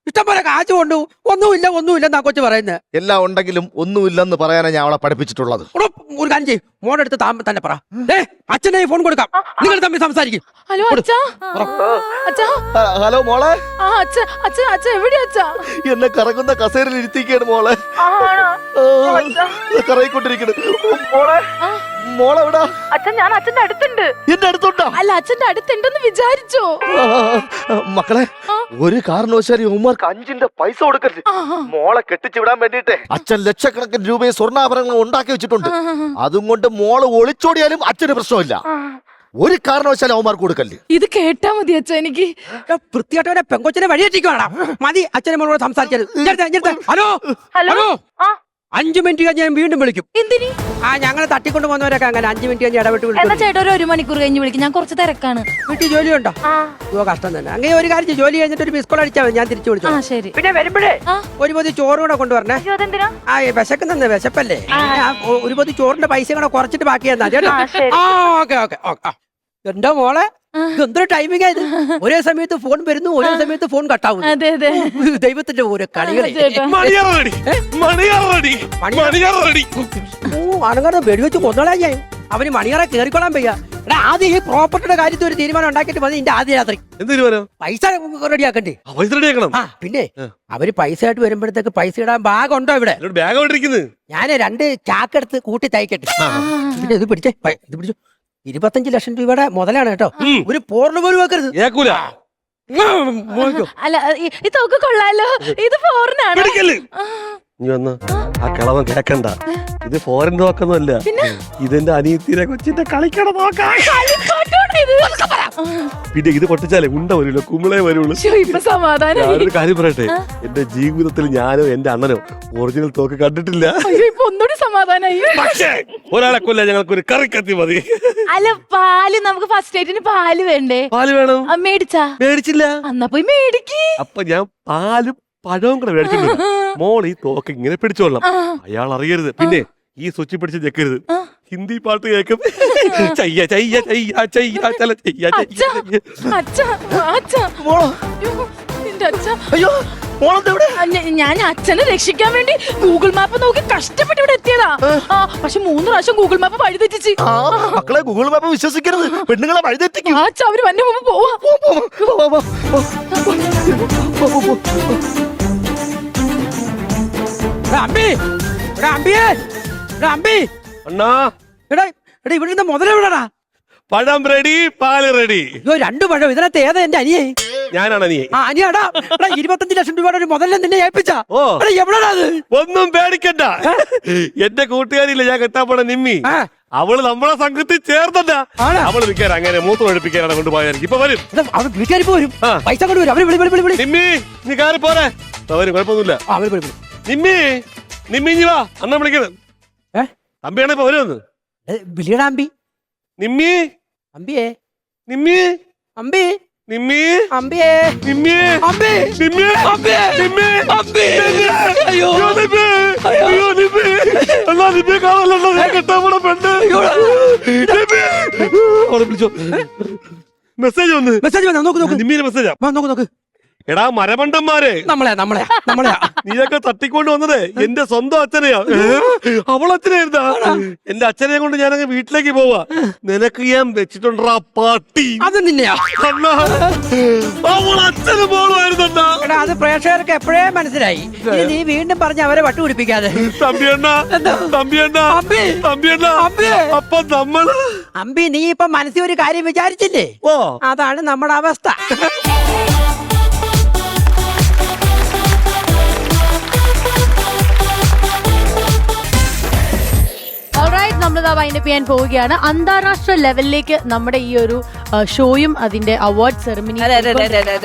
ഇഷ്ടംപോലെ കാശ് കൊണ്ടു. ഒന്നുമില്ലെന്നാ കൊച്ചു പറയുന്നത്. എല്ലാം ഉണ്ടെങ്കിലും ഒന്നുമില്ലെന്ന് പറയാനാ ഞാൻ അവളെ പഠിപ്പിച്ചിട്ടുള്ളത്. ഒരു കാര്യം ചെയ്യും, മോടെടുത്ത് തന്നെ പറ. അച്ഛനെ ഫോൺ കൊടുക്കാം, നിങ്ങൾ തമ്മിൽ സംസാരിക്കും. ഹലോ അച്ഛാ. ഹലോ മോളെ. അച്ഛൻ എവിടെയാ അച്ഛാ? എന്നെ കറങ്ങുന്ന കസേരയിൽ ഇരുത്തിക്കാണ് മോളെ. കറങ്ങിക്കൊണ്ടിരിക്കണ് മോളെ. എവിടാ അച്ഛൻ? ഞാൻ അച്ഛന്റെ അടുത്തുണ്ട്. എന്റെ അടുത്തുണ്ടോ? അല്ല, അച്ഛന്റെ അടുത്തുണ്ടെന്ന് വിചാരിച്ചോ? മക്കളെ, ഒരു കാരണവശാലും ഉമ്മാർക്ക് 5ന്റെ പൈസ കൊടുക്കരുത്. മോളെ കെട്ടിച്ചു വിടാൻ വേണ്ടിട്ടേ അച്ഛൻ ലക്ഷക്കണക്കിന് രൂപയെ സ്വർണ്ണാഭരണങ്ങൾ ഉണ്ടാക്കി വെച്ചിട്ടുണ്ട്. അതും കൊണ്ട് മോള് ഒളിച്ചോടിയാലും അച്ഛന് പ്രശ്നമില്ല. ഒരു കാരണവശാലും അവന്മാർക്ക് കൊടുക്കല്ലേ. ഇത് കേട്ടാ മതി അച്ഛ. എനിക്ക് വൃത്തിയായിട്ടവരെ പെങ്കൊച്ചിനെ വഴിയെത്തിക്കുവാണ്. മതി, അച്ഛനെ മോളോട് സംസാരിച്ചത്. ഹലോ, 5 മിനിറ്റ് കഴിഞ്ഞ് ഞാൻ വീണ്ടും വിളിക്കും. എന്തിന്? ഞങ്ങളെ തട്ടിക്കൊണ്ട് പോകുന്നവരൊക്കെ അങ്ങനെ 5 മിനിറ്റ് കഴിഞ്ഞ് ഇടപെട്ട് വിളിക്കും. എന്നാ ചേട്ടാ, ഒരു മണിക്കൂർ കഴിഞ്ഞ് വിളിക്കും. ഞാൻ കുറച്ച് തിരക്കാണ്. വീട്ടിൽ ജോലിയുണ്ടോ? കഷ്ടം തന്നെ. അങ്ങനെ ഒരു കാര്യം, ജോലി കഴിഞ്ഞിട്ട് ഒരു മിസ് കോൾ അടിച്ചാൽ മതി, ഞാൻ തിരിച്ചു വിളിച്ചു. ശരി. പിന്നെ വരുമ്പോഴേ ഒരു പൊതി ചോറ് കൂടെ കൊണ്ടുവരണേ. വിശക്കുന്ന വിശപ്പല്ലേ? ഒരു പൊതി ചോറിന്റെ പൈസ കൂടെ കുറച്ചിട്ട് ബാക്കി തന്നാ ചേട്ടാ. ഓക്കെ. എന്റെ മോളെ എന്തൊരു ടൈമിംഗ് ആയത്. ഒരേ സമയത്ത് ഫോൺ വരുന്നു, ഒരേ സമയത്ത് ഫോൺ കട്ടാവുന്നു. അതെ അതെ ദൈവത്തിന്റെ ഓരോ കളികളെ. ആണുങ്ങളുടെ വെടിവെച്ച് കൊന്നോളാ ഞാൻ. അവന് മണിയറ കേറിക്കൊള്ളാൻ വയ്യ. എടാ ആദ്യം ഈ പ്രോപ്പർട്ടിയുടെ കാര്യത്തിൽ ഒരു തീരുമാനം ഉണ്ടാക്കിയിട്ട് മതി. ഇന്റെ ആദ്യ രാത്രി പൈസ റെഡിയാക്കണ്ടേ? ആ പിന്നെ അവര് പൈസ ആയിട്ട് വരുമ്പോഴത്തേക്ക് പൈസ ഇടാൻ ബാഗ് ഉണ്ടോ ഇവിടെ? ഞാൻ 2 ചാക്കെടുത്ത് കൂട്ടി തയ്ക്കട്ടെ. പിന്നെ ഇത് പിടിച്ചേ, ഇത് പിടിച്ചു. 25 ലക്ഷം രൂപയുടെ മുതലാണ് കേട്ടോ. ഒരു പോർണ് പോലും വെക്കരുത്. അല്ല ഇതൊക്കെ കൊള്ളാലോ. ഇത് ഫോറിനാണ്. നീ വന്ന ആ കിളവൻ കേക്കണ്ട. ഇത് ഫോറിൻ നോക്കൊന്നുമല്ല, ഇതെന്റെ അനിയത്തിനെ കൊച്ചിന്റെ കളിക്കട നോക്കാം. പിന്നെ ഇത് പൊട്ടിച്ചാലേ ഉണ്ട വരൂല, കുമിളേ വരുള്ളൂ. ഞാനൊരു കാര്യം പറയട്ടെ, എന്റെ ജീവിതത്തിൽ ഞാനോ എന്റെ അണ്ണനോ ഒറിജിനൽ തോക്ക് കണ്ടിട്ടില്ല. ഒന്നുകൂടി സമാധാനായി. പക്ഷേ ഒരാളെ കൊല്ല ഞങ്ങൾക്ക് ഒരു കറി കത്തി മതി. അല്ല പാല് നമുക്ക് ഫസ്റ്റ് ഡേറ്റിന് പാല് വേണ്ടേ? പാല് വേണം. മേടിച്ചില്ല. എന്നാ പോയി മേടിക്ക്. അപ്പൊ ഞാൻ പാലും പഴവും കൂടെ മേടിച്ചിട്ടുണ്ട്. മോൾ ഈ തോക്ക് ഇങ്ങനെ പിടിച്ചോളാം, അയാൾ അറിയരുത്. പിന്നെ ഈ സ്വിച്ച് പിടിച്ച് ഞെക്കരുത്. ഹിന്ദി പാട്ട് കേൾക്കും. ചയ്യ ചയ്യ ചയ്യ ചയ്യ ചല ചയ്യ ചയ്യ. അയ്യോ ഞാൻ അച്ഛനെ രക്ഷിക്കാൻ വേണ്ടി ഗൂഗിൾ മാപ്പ് നോക്കി കഷ്ടപ്പെട്ട് ഇവിടെ എത്തിയതാ. പക്ഷെ 3 പ്രാവശ്യം ഗൂഗിൾ മാപ്പ് വഴി തെറ്റിച്ച്. മക്കളെ ഗൂഗിൾ മാപ്പ് വിശ്വസിക്കരുത്, പെണ്ണുങ്ങളെ വഴി തെറ്റിക്കും. അവര് വന്നെ മുമ്പ് പോവാ. അണ്ണാ ഇവിടെ മുതലെവിടാ? പഴം റെഡി, പാല് റെഡി. 2 പഴം. ഇതിനകത്ത് ഏതാ എന്റെ അനിയായി? ഞാനാണ് അനിയെ. അനിയാടാ. 25 ലക്ഷം രൂപയുടെ ഒരു മുതലിനെ നിന്നെ ഏൽപ്പിച്ച. എവിടാ അത്? ഒന്നും പേടിക്കണ്ട. എന്റെ കൂട്ടുകാരില്ല ഞാൻ കെട്ടാൻ പോണ നിമ്മി, അവള് നമ്മളെ സംഘത്തിൽ ചേർത്തല്ല. അവള് നിൽക്കാൻ അങ്ങനെ മൂത്ത് ഒഴിപ്പിക്കാനാണ് കൊണ്ടുപോയായിരിക്കും. ഇപ്പൊ വരും. അവര് വീട്ടുകാരിപ്പോ വരും, പൈസ കൊണ്ട് വരും. അവര് നിമ്മി നീ കാര്യം പോരെ. വരും, കുഴപ്പമൊന്നുമില്ല. നിമ്മി നിമ്മി ഇഞ്ഞി വാ, അണ്ണൻ വിളിക്കണം. തമ്പിയാണെ ഇപ്പൊ വരുമെന്ന്. വിളിയടാ അമ്പി. നിമ്മി അമ്പിയേ. നിമ്മി അമ്പി. നിമ്മി അമ്പിയേ. നിമ്മി അമ്പി. നിമ്മി നിമ്മി അമ്പി. അയ്യോ നിമ്മി, അയ്യോ നിമ്മി. അല്ലാ നിമ്മിയെ കാണല്ലോ, ഞാൻ കെട്ടാൻ പോണ പെണ്ണ്. അവളെ വിളിച്ചോ. മെസ്സേജ് വന്ന്. നോക്ക്. നിമ്മിയുടെ മെസ്സേജാ. നോക്ക്. എടാ മരമണ്ടന്മാരെ, നമ്മളെ നീയൊക്കെ തട്ടിക്കൊണ്ട് വന്നതേ എന്റെ സ്വന്തം അച്ഛനെയാ. അവളച്ഛനായിരുന്നാ. എന്റെ അച്ഛനെ കൊണ്ട് ഞാനങ്ങ് വീട്ടിലേക്ക് പോവാ. നിനക്ക് ഞാൻ വെച്ചിട്ടുണ്ടാ പാട്ടി. അത് നിന്നെയാ? അവൾ അച്ഛന് പോളുമായിരുന്നാ. അത് പ്രേക്ഷകർക്ക് എപ്പോഴേ മനസ്സിലായി. നീ വീണ്ടും പറഞ്ഞ് അവരെ വട്ടുപിടിപ്പിക്കാതെ. തമ്പിയണ്ണ അപ്പൊ നമ്മള് അമ്പി, നീ ഇപ്പൊ മനസ്സിൽ ഒരു കാര്യം വിചാരിച്ചില്ലേ? അതാണ് നമ്മുടെ അവസ്ഥ. നമ്മളിതാ വൈൻഡപ്പ് ചെയ്യാൻ പോവുകയാണ്. അന്താരാഷ്ട്ര ലെവലിലേക്ക് നമ്മുടെ ഈ ഒരു ഷോയും അതിന്റെ അവാർഡ് സെറമണി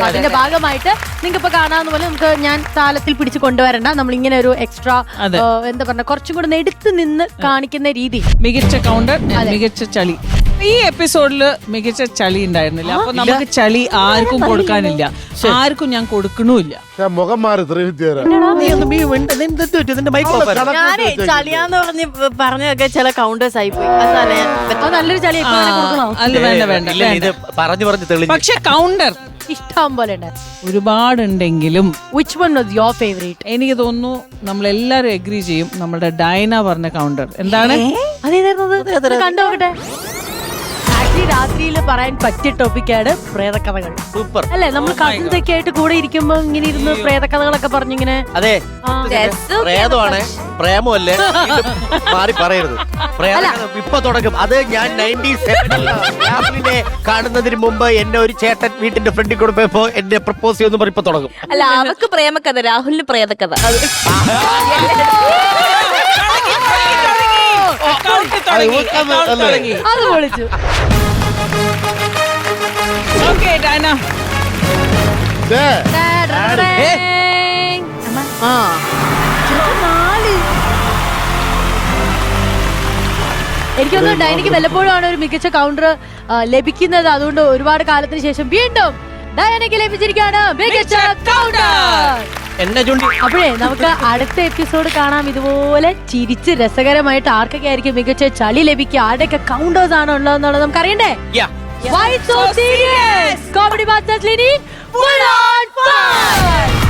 അതിന്റെ ഭാഗമായിട്ട് നിങ്ങൾക്ക് ഇപ്പൊ കാണാവുന്ന പോലെ നമുക്ക് ഞാൻ താലത്തിൽ പിടിച്ച് കൊണ്ടുവരണ്ട. നമ്മളിങ്ങനെ ഒരു എക്സ്ട്രാ എന്താ പറഞ്ഞ കുറച്ചും കൂടെ എടുത്ത് നിന്ന് കാണിക്കുന്ന രീതി. മികച്ച കൗണ്ടർ, മികച്ച ചളി. ഈ എപ്പിസോഡില് മികച്ച ചളി ഉണ്ടായിരുന്നില്ല. അപ്പൊ നമുക്ക് ചളി ആർക്കും കൊടുക്കാനില്ല, ആർക്കും ഞാൻ കൊടുക്കണമില്ല. മുഖം മാറി ഞാനേ ചളിയാന്ന് പറഞ്ഞൊക്കെ ചില കൗണ്ടേഴ്സ് ആയി പോയി. നല്ലൊരു ചളി അല്ല, വേണ്ട. ഇത് പറഞ്ഞു തെളിഞ്ഞു. പക്ഷെ കൗണ്ടർ ഇഷ്ടം പോലെ ഒരുപാടുണ്ടെങ്കിലും which one was your favorite? എനിക്ക് തോന്നുന്നു നമ്മളെല്ലാരും എഗ്രി ചെയ്യും നമ്മുടെ ഡയന പറഞ്ഞ കൗണ്ടർ എന്താണ്. കണ്ടോക്കട്ടെ. ആക്ച്വലി രാത്രിയിൽ പറയാൻ പറ്റിയ ടോപ്പിക്കാണ് പ്രേതകഥകൾ. സൂപ്പർ അല്ലെ? നമ്മൾ കസിൻസ് ഒക്കെ ആയിട്ട് കൂടെ ഇരിക്കുമ്പോ ഇങ്ങനെ ഇരുന്ന് പ്രേതകഥകളൊക്കെ പറഞ്ഞിങ്ങനെ. അതെ, പ്രേതമാണ്, പ്രേമല്ലേ മാറി പറയരുത്. ഇപ്പൊ തുടങ്ങും. അത് ഞാൻ 97 കാണുന്നതിന് മുമ്പ് എന്നെ ഒരു ചേട്ടൻ വീട്ടിന്റെ ഫ്രണ്ടിൽ കൂടെ പോയപ്പോ എന്നെ പ്രപ്പോസ് ചെയ്യുന്ന പറഞ്ഞ ഇപ്പൊ തുടങ്ങും. അല്ല, അവക്ക് പ്രേമകഥ, രാഹുലിന് പ്രേതകഥ. അത് വിളിച്ചു. എനിക്കൊന്നും ഡൈനയ്ക്ക് വല്ലപ്പോഴാണ് ഒരു മികച്ച കൗണ്ടർ ലഭിക്കുന്നത്. അതുകൊണ്ട് ഒരുപാട് കാലത്തിന് ശേഷം വീണ്ടും ഡൈനയ്ക്ക് ലഭിച്ചിരിക്കുകയാണ് മികച്ച കൗണ്ടർ. അപ്പോഴേ നമുക്ക് അടുത്ത എപ്പിസോഡ് കാണാം. ഇതുപോലെ ചിരിച്ച് രസകരമായിട്ട് ആർക്കൊക്കെ ആയിരിക്കും മികച്ച ചളി ലഭിക്കുക, ആരുടെയൊക്കെ കൗണ്ടേഴ്സ് ആണോ ഉള്ളതെന്നുള്ളത് നമുക്ക് അറിയണ്ടേ? Why so serious? Comedy Masters Lini, full on fun!